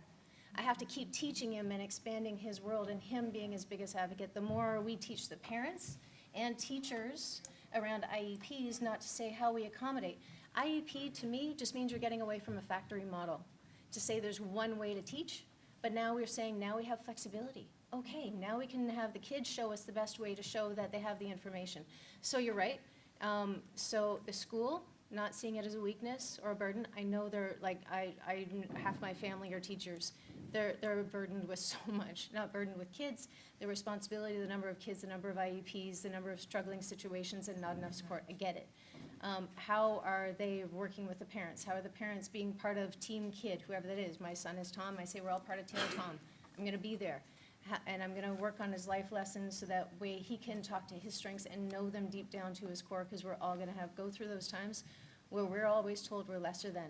I have to keep teaching him and expanding his world and him being his biggest advocate. The more we teach the parents and teachers around IEPs, not to say how we accommodate. IEP to me just means you're getting away from a factory model. To say there's one way to teach, but now we're saying now we have flexibility. Okay, now we can have the kids show us the best way to show that they have the information. So you're right. So the school not seeing it as a weakness or a burden. I know they're, like, half my family are teachers. They're burdened with so much, not burdened with kids, the responsibility, the number of kids, the number of IEPs, the number of struggling situations, and not enough support. I get it. How are they working with the parents? How are the parents being part of Team Kid, whoever that is? My son is Tom. I say we're all part of Team Tom. I'm going to be there. And I'm going to work on his life lessons so that way he can talk to his strengths and know them deep down to his core, because we're all going to go through those times where we're always told we're lesser than.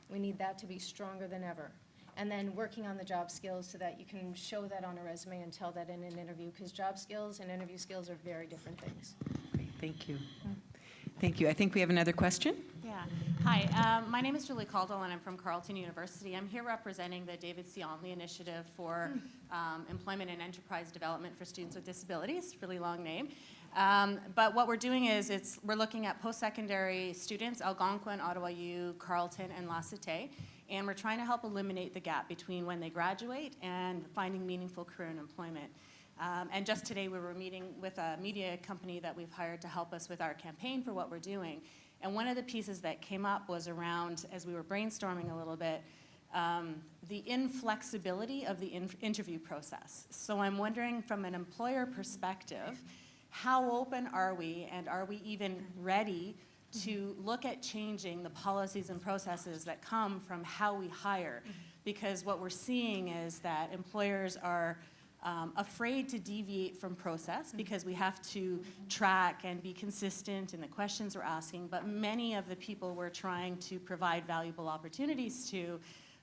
We need that to be stronger than ever. And then working on the job skills so that you can show that on a resume and tell that in an interview, because job skills and interview skills are very different things. Great, thank you. Thank you. I think we have another question. Yeah. Hi, my name is Julie Caldwell, and I'm from Carleton University. I'm here representing the David C. Onley Initiative for Employment and Enterprise Development for Students with Disabilities, really long name. But what we're doing is we're looking at post-secondary students, Algonquin, Ottawa U, Carleton, and La Cité, and we're trying to help eliminate the gap between when they graduate and finding meaningful career and employment. And just today we were meeting with a media company that we've hired to help us with our campaign for what we're doing. And one of the pieces that came up was around, as we were brainstorming a little bit, the inflexibility of the interview process. So I'm wondering, from an employer perspective, how open are we, and are we even ready to look at changing the policies and processes that come from how we hire? Because what we're seeing is that employers are afraid to deviate from process because we have to track and be consistent in the questions we're asking, but many of the people we're trying to provide valuable opportunities to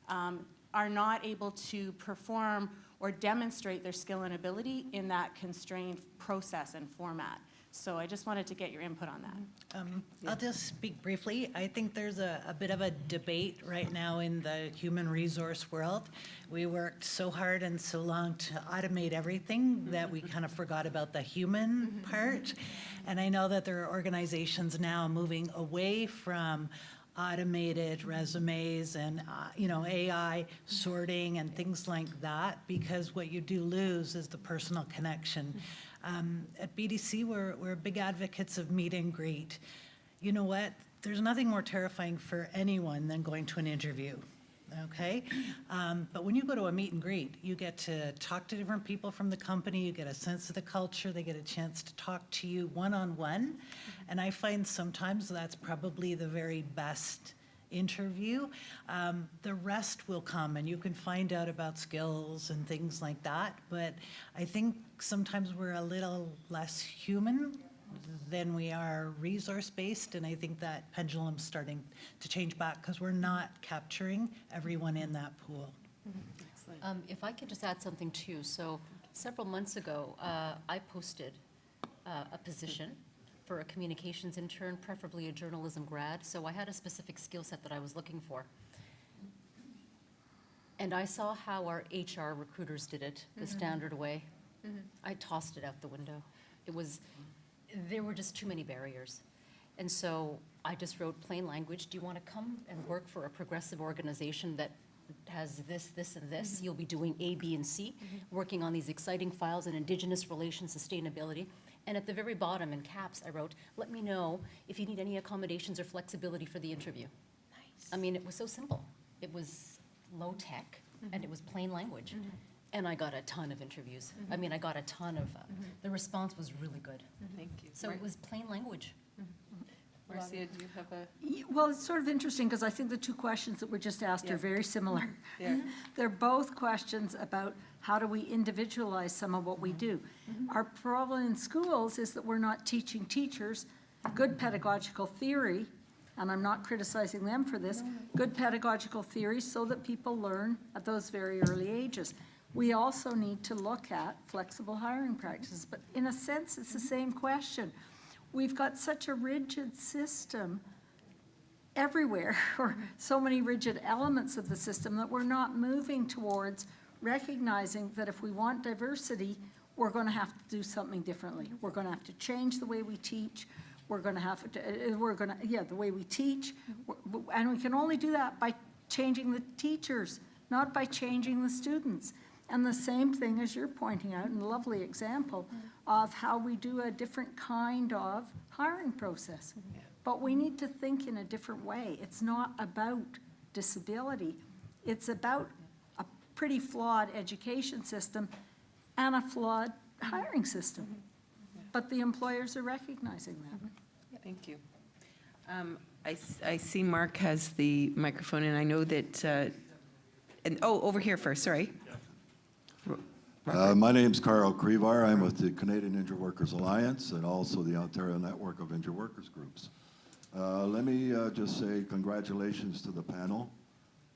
are not able to perform or demonstrate their skill and ability in that constrained process and format. So I just wanted to get your input on that. I'll just speak briefly. I think there's a bit of a debate right now in the human resource world. We worked so hard and so long to automate everything that we kind of forgot about the human part. And I know that there are organizations now moving away from automated resumes and AI sorting and things like that, because what you do lose is the personal connection. At BDC, we're big advocates of meet and greet. You know what? There's nothing more terrifying for anyone than going to an interview, okay? But when you go to a meet and greet, you get to talk to different people from the company, you get a sense of the culture, they get a chance to talk to you one-on-one, and I find sometimes that's probably the very best interview. The rest will come, and you can find out about skills and things like that, but I think sometimes we're a little less human than we are resource-based, and I think that pendulum's starting to change back because we're not capturing everyone in that pool. If I could just add something too. So several months ago, I posted a position for a communications intern, preferably a journalism grad. So I had a specific skill set that I was looking for. And I saw how our HR recruiters did it, the standard way. I tossed it out the window. There were just too many barriers. And so I just wrote plain language. Do you want to come and work for a progressive organization that has this, this, and this? You'll be doing A, B, and C, working on these exciting files in Indigenous relations, sustainability. And at the very bottom, in caps, I wrote, let me know if you need any accommodations or flexibility for the interview. Nice. I mean, it was so simple. It was low tech, and it was plain language. And I got a ton of interviews. I mean, I got a ton of, the response was really good. Thank you. So it was plain language. Marcia, do you have a? Well, it's sort of interesting because I think the two questions that were just asked are very similar. Yeah. They're both questions about how do we individualize some of what we do. Our problem in schools is that we're not teaching teachers good pedagogical theory, and I'm not criticizing them for this, good pedagogical theory so that people learn at those very early ages. We also need to look at flexible hiring practices, but in a sense, it's the same question. We've got such a rigid system everywhere, or so many rigid elements of the system, that we're not moving towards recognizing that if we want diversity, we're going to have to do something differently. We're going to have to change the way we teach. The way we teach, and we can only do that by changing the teachers, not by changing the students. And the same thing as you're pointing out, and a lovely example of how we do a different kind of hiring process. but we need to think in a different way. It's not about disability. It's about a pretty flawed education system and a flawed hiring system. But the employers are recognizing that. Thank you. I see Mark has the microphone, and I know that, over here first, sorry. My name's Carl Crevar. I'm with the Canadian Injured Workers Alliance and also the Ontario Network of Injured Workers Groups. Let me just say congratulations to the panel.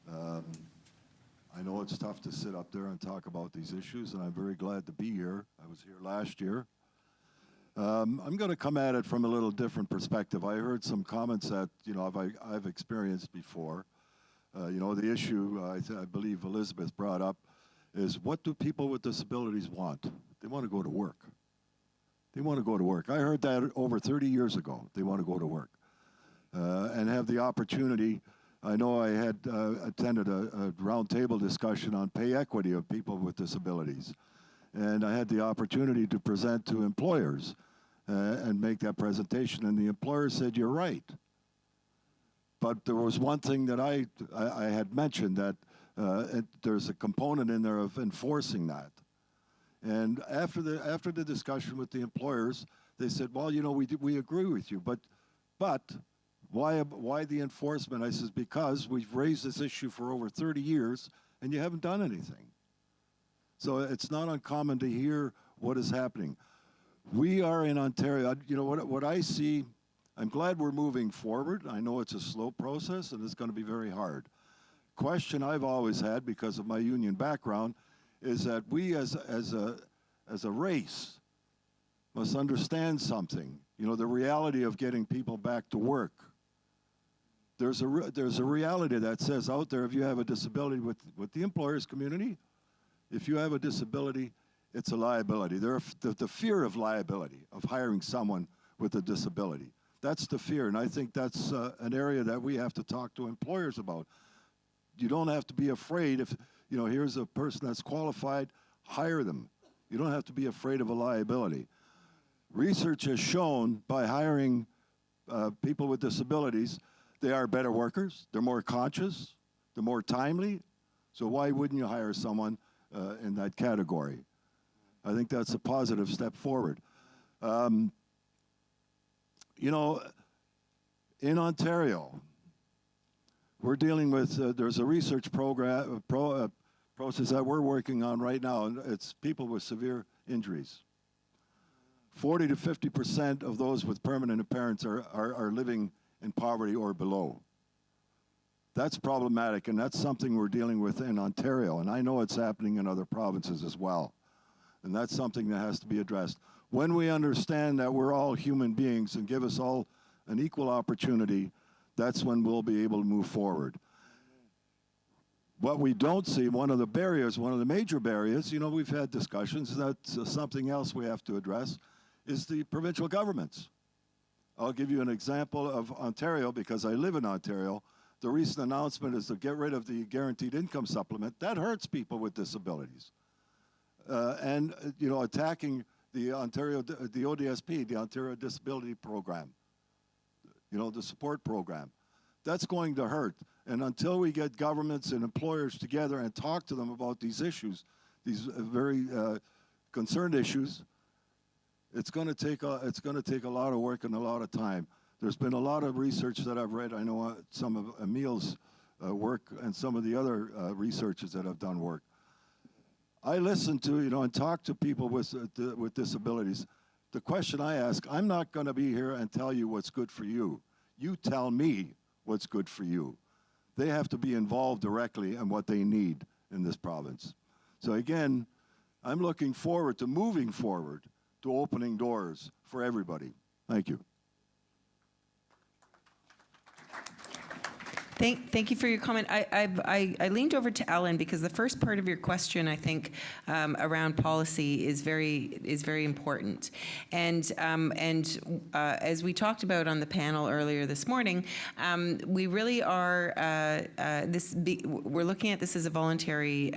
I know it's tough to sit up there and talk about these issues, and I'm very glad to be here. I was here last year. I'm going to come at it from a little different perspective. I heard some comments that I've experienced before. The issue I believe Elizabeth brought up is, what do people with disabilities want? They want to go to work. They want to go to work. I heard that over 30 years ago. They want to go to work and have the opportunity. I know I had attended a roundtable discussion on pay equity of people with disabilities, and I had the opportunity to present to employers and make that presentation, and the employer said, "You're right." But there was one thing that I had mentioned, that there's a component in there of enforcing that. And after the discussion with the employers, they said, "Well, we agree with you, but why the enforcement?" I says, "Because we've raised this issue for over 30 years, and you haven't done anything." So it's not uncommon to hear what is happening. We are in Ontario. What I see, I'm glad we're moving forward. I know it's a slow process, and it's going to be very hard. Question I've always had, because of my union background, is that we as a race must understand something. The reality of getting people back to work. There's a reality that says out there, if you have a disability with the employers community, if you have a disability, it's a liability. The fear of liability, of hiring someone with a disability. That's the fear, and I think that's an area that we have to talk to employers about. You don't have to be afraid. If here's a person that's qualified, hire them. You don't have to be afraid of a liability. Research has shown, by hiring people with disabilities, they are better workers, they're more conscious, they're more timely. So why wouldn't you hire someone in that category? I think that's a positive step forward. In Ontario, we're dealing with, there's a research program, process that we're working on right now, and it's people with severe injuries. 40 to 50% of those with permanent impairments are living in poverty or below. That's problematic, and that's something we're dealing with in Ontario, and I know it's happening in other provinces as well. And that's something that has to be addressed. When we understand that we're all human beings and give us all an equal opportunity, that's when we'll be able to move forward. What we don't see, one of the major barriers, we've had discussions, that's something else we have to address, is the provincial governments. I'll give you an example of Ontario, because I live in Ontario. The recent announcement is to get rid of the guaranteed income supplement. That hurts people with disabilities. And attacking the ODSP, the Ontario Disability Program, the support program. That's going to hurt. And until we get governments and employers together and talk to them about these issues, these very concerned issues, it's going to take a lot of work and a lot of time. There's been a lot of research that I've read. I know some of Emil's work and some of the other researchers that have done work. I listen to, and talk to people with disabilities. The question I ask, I'm not going to be here and tell you what's good for you. You tell me what's good for you. They have to be involved directly in what they need in this province. So again, I'm looking forward to moving forward to opening doors for everybody. Thank you. Thank you for your comment. I leaned over to Ellen because the first part of your question, I think, around policy is very important. And as we talked about on the panel earlier this morning, we really are we're looking at this as a voluntary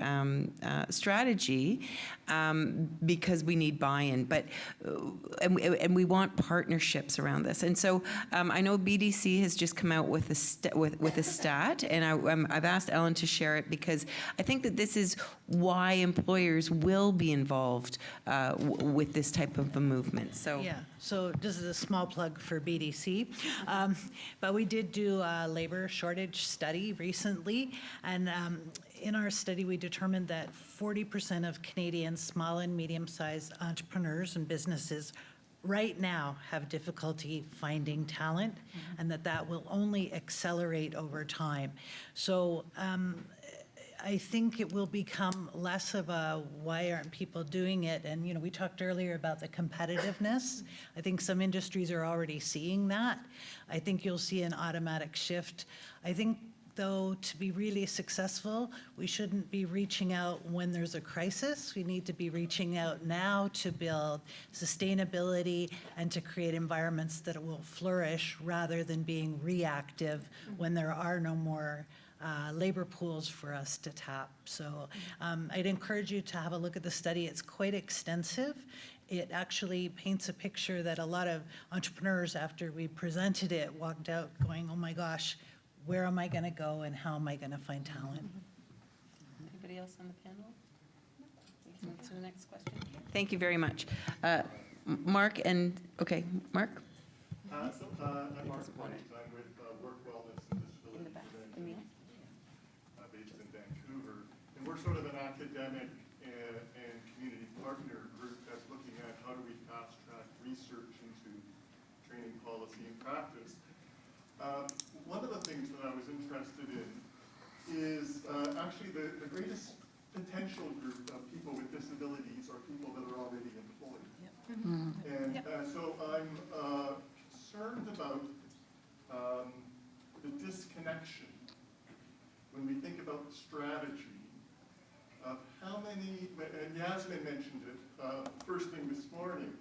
strategy because we need buy-in, but and we want partnerships around this. And so I know BDC has just come out with a stat, and I've asked Ellen to share it because I think that this is why employers will be involved with this type of a movement. So Yeah, so this is a small plug for BDC. But we did do a labor shortage study recently, and in our study, we determined that 40% of Canadian small and medium-sized entrepreneurs and businesses right now have difficulty finding talent, and that will only accelerate over time. So I think it will become less of a why aren't people doing it? And we talked earlier about the competitiveness. I think some industries are already seeing that. I think you'll see an automatic shift. I think though, to be really successful, we shouldn't be reaching out when there's a crisis. We need to be reaching out now to build sustainability and to create environments that will flourish rather than being reactive when there are no more labor pools for us to tap. So I'd encourage you to have a look at the study. It's quite extensive. It actually paints a picture that a lot of entrepreneurs, after we presented it, walked out going, oh my gosh, where am I going to go and how am I going to find talent? Anybody else on the panel? We can move to the next question. Thank you very much. Mark and, okay, Mark? I'm Mark White. I'm with Work Wellness and Disability Prevention, based in Vancouver. And we're sort of an academic and community partner group that's looking at how do we fast track research into training policy and practice. One of the things that I was interested in is actually the greatest potential group of people with disabilities are people that are already employed. And so I'm concerned about the disconnection when we think about the strategy of how many, and Yasmin mentioned it first thing this morning,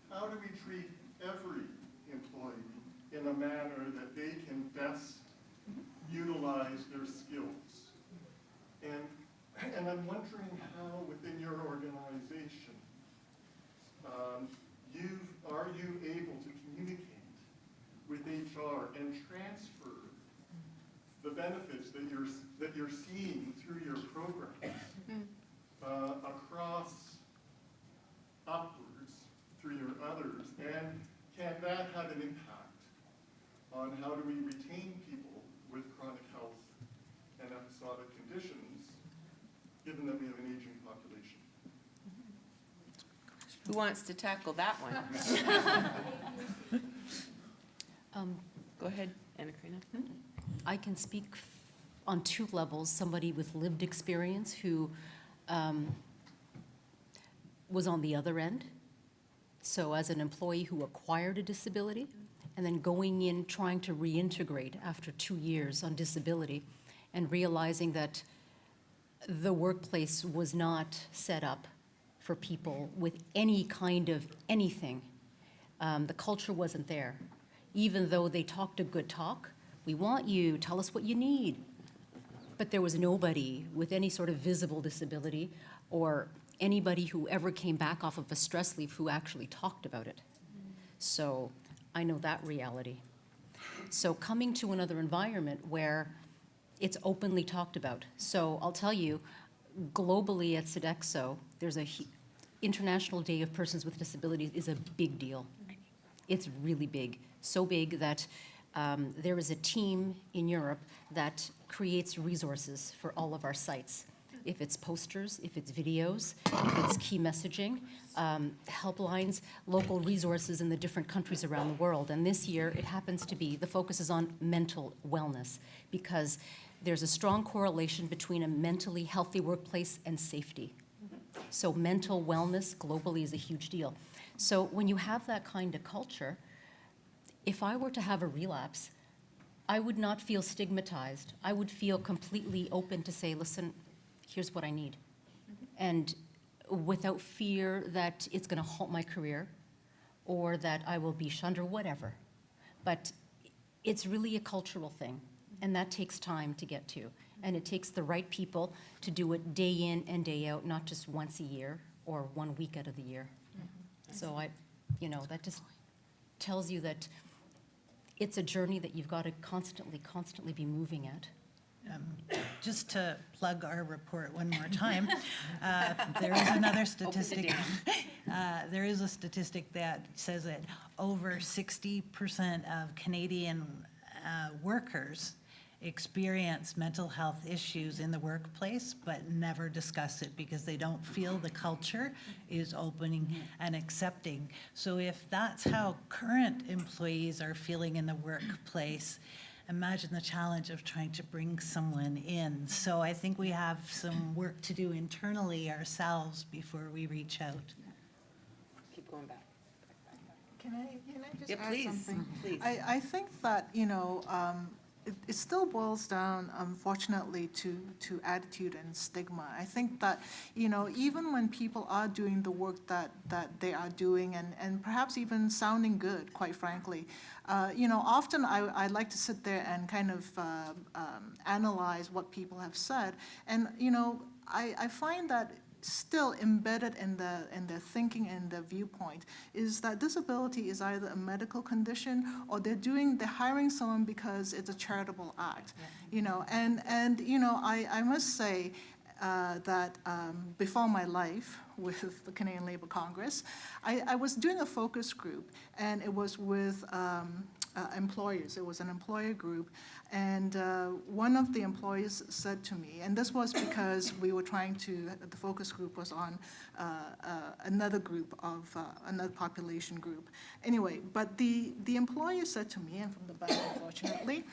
how do we treat every employee in a manner that they can best utilize their skills? And I'm wondering how within your organization, are you able to communicate with HR and transfer the benefits that you're seeing through your programs across upwards through your others? And can that have an impact on how do we retain people with chronic health and episodic conditions, given that we have an aging population? Who wants to tackle that one? Go ahead, Anna Karina. I can speak on two levels. Somebody with lived experience who was on the other end. So as an employee who acquired a disability and then going in trying to reintegrate after 2 years on disability and realizing that the workplace was not set up for people with any kind of anything. The culture wasn't there. Even though they talked a good talk, we want you, tell us what you need. But there was nobody with any sort of visible disability or anybody who ever came back off of a stress leave who actually talked about it. So I know that reality. So coming to another environment where it's openly talked about. So I'll tell you, globally at Sodexo, there's a International Day of Persons with Disabilities is a big deal. It's really big, so big that there is a team in Europe that creates resources for all of our sites. If it's posters, if it's videos, if it's key messaging, helplines, local resources in the different countries around the world. And this year, it happens to be, the focus is on mental wellness because there's a strong correlation between a mentally healthy workplace and safety. So mental wellness globally is a huge deal. So when you have that kind of culture, if I were to have a relapse, I would not feel stigmatized. I would feel completely open to say, listen, here's what I need. And without fear that it's going to halt my career or that I will be shunned or whatever. But it's really a cultural thing, and that takes time to get to. And it takes the right people to do it day in and day out, not just once a year or 1 week out of the year. So that just tells you that it's a journey that you've got to constantly be moving at. Just to plug our report one more time, there is another statistic. There is a statistic that says that over 60% of Canadian workers experience mental health issues in the workplace, but never discuss it because they don't feel the culture is opening and accepting. So if that's how current employees are feeling in the workplace, imagine the challenge of trying to bring someone in. So I think we have some work to do internally ourselves before we reach out. Keep going back. Can I just Yeah, add please, something? please. I think that, it still boils down, unfortunately, to attitude and stigma. I think that, even when people are doing the work that they are doing and perhaps even sounding good, quite frankly, often I like to sit there and kind of analyze what people have said. And, I find that still embedded in their thinking and their viewpoint is that disability is either a medical condition or they're hiring someone because it's a charitable act, I must say that before my life with the Canadian Labour Congress, I was doing a focus group, and it was with employers. It was an employer group, and one of the employees said to me, and this was because we were the focus group was on another group of, another population group. Anyway, but the employer said to me, and from the back, unfortunately,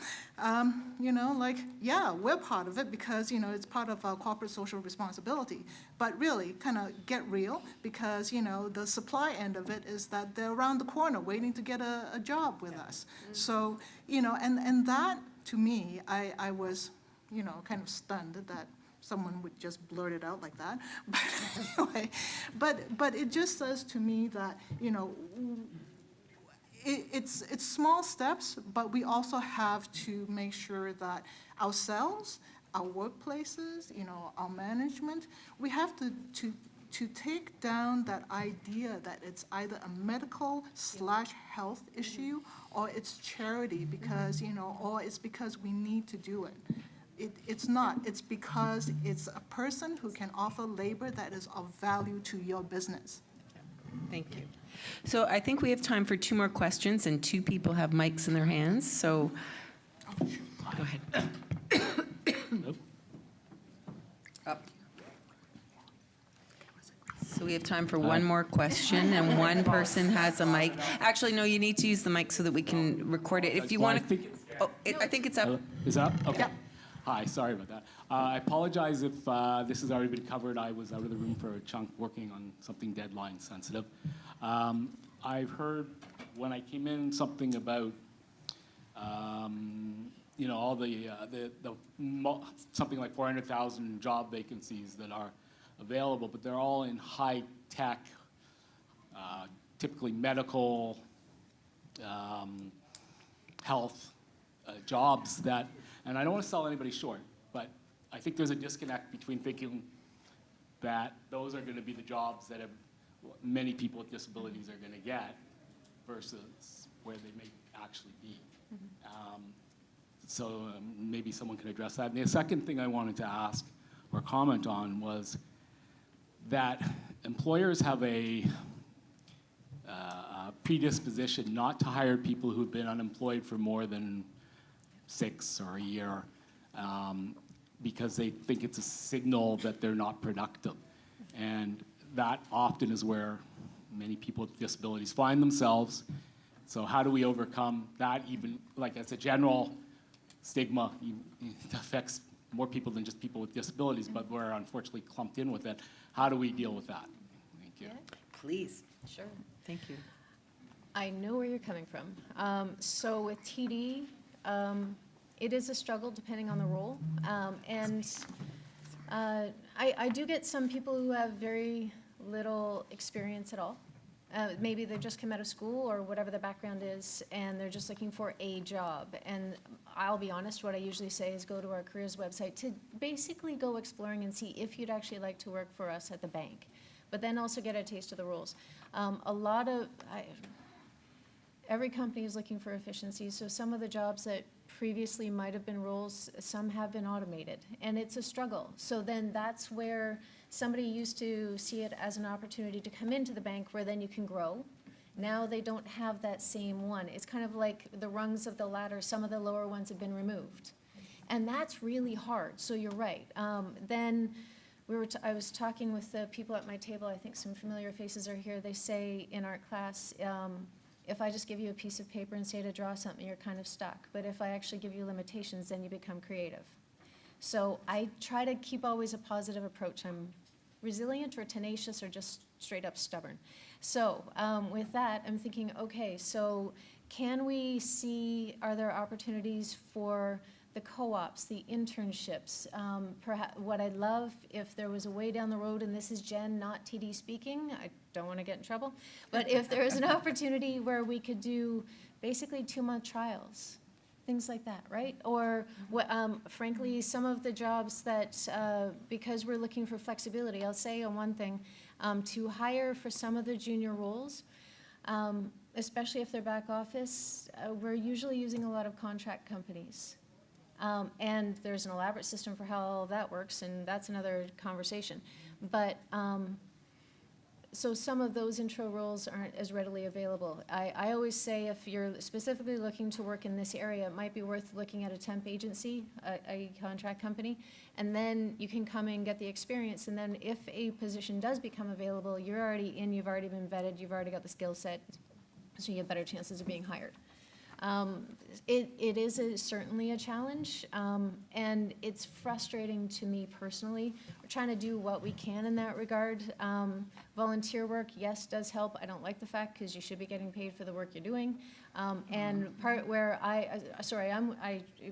yeah, we're part of it because, it's part of our corporate social responsibility. But really, kind of get real, because, the supply end of it is that they're around the corner waiting to get a job with us. So, and that, to me, I was, kind of stunned that someone would just blurt it out like that. But anyway, but it just says to me that, it's small steps, but we also have to make sure that ourselves, our workplaces, our management, we have to take down that idea that it's either a medical/health issue or it's charity because, or it's because we need to do it. It's not. It's because it's a person who can offer labor that is of value to your business. Thank you. So I think we have time for 2 more questions, and 2 people have mics in their hands, so go ahead. Up. So we have time for 1 more question, and 1 person has a mic. Actually, no, you need to use the mic so that we can record it. If you want to, I think it's up. Is it up? Okay. Yeah. Hi, sorry about that. I apologize if this has already been covered. I was out of the room for a chunk working on something deadline sensitive. I've heard when I came in something about, all the something like 400,000 job vacancies that are available, but they're all in high tech, typically medical, health jobs that, and I don't want to sell anybody short, but I think there's a disconnect between thinking that those are going to be the jobs that many people with disabilities are going to get versus where they may actually be. So maybe someone can address that. And the second thing I wanted to ask or comment on was that employers have a predisposition not to hire people who've been unemployed for more than 6 or a year because they think it's a signal that they're not productive. And that often is where many people with disabilities find themselves. So how do we overcome that, even like as a general stigma? It affects more people than just people with disabilities, but we're unfortunately clumped in with it. How do we deal with that? Thank you. Please. Sure. Thank you. I know where you're coming from. So with TD, It is a struggle depending on the role. I do get some people who have very little experience at all. Maybe they've just come out of school or whatever their background is, and they're just looking for a job. And I'll be honest, what I usually say is go to our careers website to basically go exploring and see if you'd actually like to work for us at the bank. But then also get a taste of the rules. Every company is looking for efficiency, so some of the jobs that previously might have been roles, some have been automated, and it's a struggle. So then that's where somebody used to see it as an opportunity to come into the bank where then you can grow. Now they don't have that same one. It's kind of like the rungs of the ladder. Some of the lower ones have been removed. And that's really hard, so you're right. Then I was talking with the people at my table. I think some familiar faces are here. They say in art class, if I just give you a piece of paper and say to draw something, you're kind of stuck. But if I actually give you limitations, then you become creative. So I try to keep always a positive approach. I'm resilient or tenacious or just straight up stubborn. So with that, I'm thinking, okay, so can we see, are there opportunities for the co-ops, the internships? Perhaps what I'd love if there was a way down the road, and this is Jen, not TD speaking, I don't want to get in trouble, but if there is an opportunity where we could do basically 2-month trials, things like that, right? Or frankly, some of the jobs that, because we're looking for flexibility, I'll say on one thing, to hire for some of the junior roles, especially if they're back office, we're usually using a lot of contract companies. And there's an elaborate system for how all that works, and that's another conversation. But so some of those intro roles aren't as readily available. I always say if you're specifically looking to work in this area, it might be worth looking at a temp agency, a contract company, and then you can come in and get the experience. And then if a position does become available, you're already in, you've already been vetted, you've already got the skill set, so you have better chances of being hired. It is certainly a challenge, and it's frustrating to me personally. We're trying to do what we can in that regard. Volunteer work, yes, does help. I don't like the fact because you should be getting paid for the work you're doing. And part where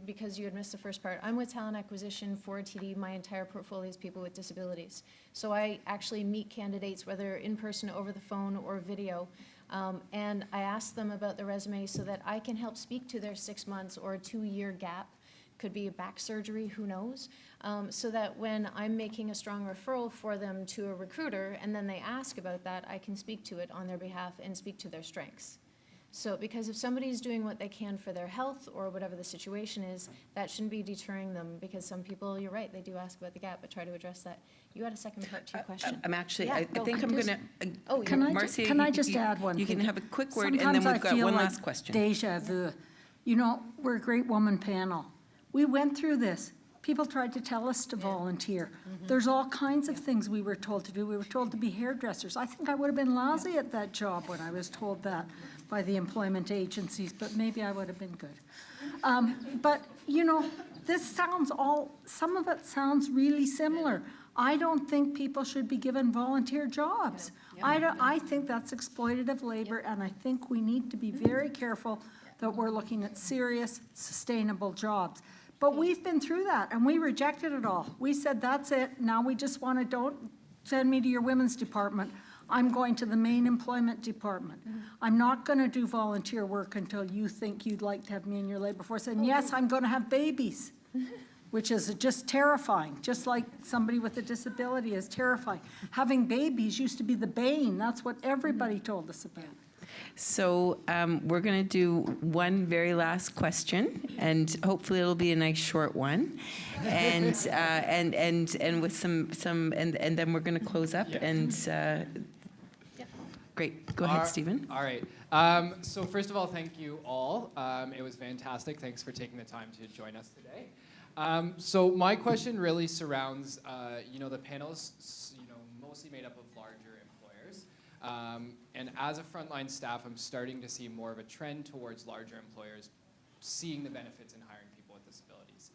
because you had missed the first part, I'm with talent acquisition for TD. My entire portfolio is people with disabilities. So I actually meet candidates, whether in person, over the phone, or video. And I ask them about the resume so that I can help speak to their 6 months or a 2-year gap. Could be a back surgery, who knows? So that when I'm making a strong referral for them to a recruiter and then they ask about that, I can speak to it on their behalf and speak to their strengths. So because if somebody's doing what they can for their health or whatever the situation is, that shouldn't be deterring them, because some people, you're right, they do ask about the gap, but try to address that. You had a second part to your question. I'm actually, Yeah, I go. think I'm going to, Oh, Can I, Marcia, can I just add one you thing? can have a quick word, and then Sometimes we've I got feel one like last question. Deja vu. You know, we're a great woman panel. We went through this. People tried to tell us to volunteer. There's all kinds of things we were told to do. We were told to be hairdressers. I think I would have been lousy at that job when I was told that by the employment agencies, but maybe I would have been good. But, you know, some of it sounds really similar. I don't think people should be given volunteer jobs. I think that's exploitative labor, and I think we need to be very careful that we're looking at serious, sustainable jobs. But we've been through that, and we rejected it all. We said, that's it. Now we just want to, don't send me to your women's department. I'm going to the main employment department. I'm not going to do volunteer work until you think you'd like to have me in your labor force. And yes, I'm going to have babies, which is just terrifying, just like somebody with a disability is terrifying. Having babies used to be the bane. That's what everybody told us about. So we're going to do one very last question, and hopefully it'll be a nice short one, and with some and then we're going to close up. Yeah. Great, go ahead, Stephen. All right. So first of all, thank you all. It was fantastic. Thanks for taking the time to join us today. So my question really surrounds, the panel's, mostly made up of larger employers. And as a frontline staff, I'm starting to see more of a trend towards larger employers seeing the benefits in hiring people with disabilities.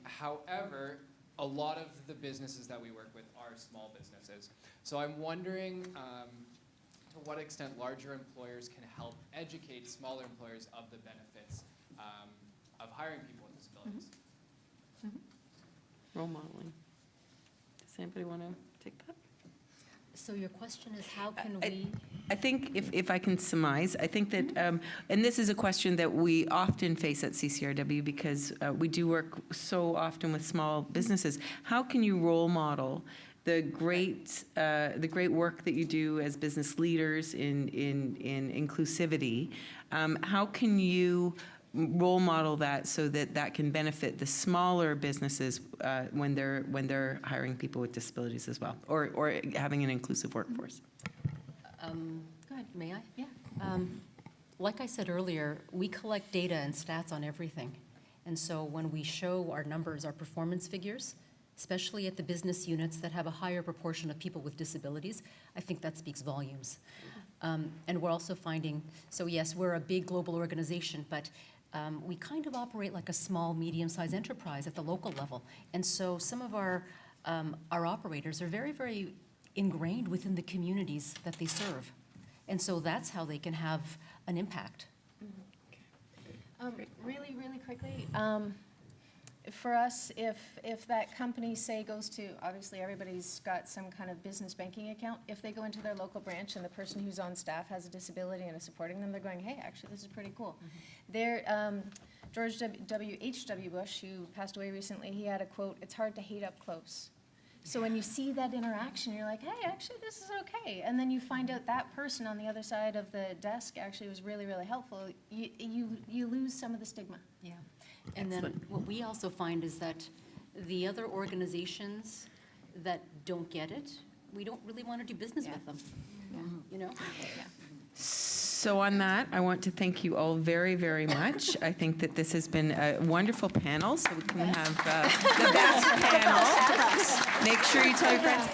However, a lot of the businesses that we work with are small businesses. So I'm wondering to what extent larger employers can help educate smaller employers of the benefits of hiring people with disabilities. Role modeling. Does anybody want to take that? So your question is, how can I- we? I think if I can surmise, I think that, and this is a question that we often face at CCRW because we do work so often with small businesses. How can you role model the great work that you do as business leaders in inclusivity? How can you role model that so that that can benefit the smaller businesses when they're hiring people with disabilities as well, or having an inclusive workforce? Go ahead, may I? Yeah. Like I said earlier, we collect data and stats on everything. And so when we show our numbers, our performance figures, especially at the business units that have a higher proportion of people with disabilities, I think that speaks volumes. And we're also finding, so yes, we're a big global organization, but we kind of operate like a small, medium-sized enterprise at the local level. And so some of our operators are very, very ingrained within the communities that they serve. And so that's how they can have an impact. Really, really quickly, for us, if that company, say, goes to, obviously, everybody's got some kind of business banking account. If they go into their local branch and the person who's on staff has a disability and is supporting them, they're going, hey, actually, this is pretty cool. George H.W. Bush, who passed away recently, he had a quote, "It's hard to hate up close." So when you see that interaction, you're like, hey, actually, this is okay. And then you find out that person on the other side of the desk actually was really, really helpful. You lose some of the stigma. Yeah. And then what we also find is that the other organizations that don't get it, we don't really want to do business with them. You know? So on that, I want to thank you all very, very much. I think that this has been a wonderful panel, so we can have the best panel. Make sure you tell your friends.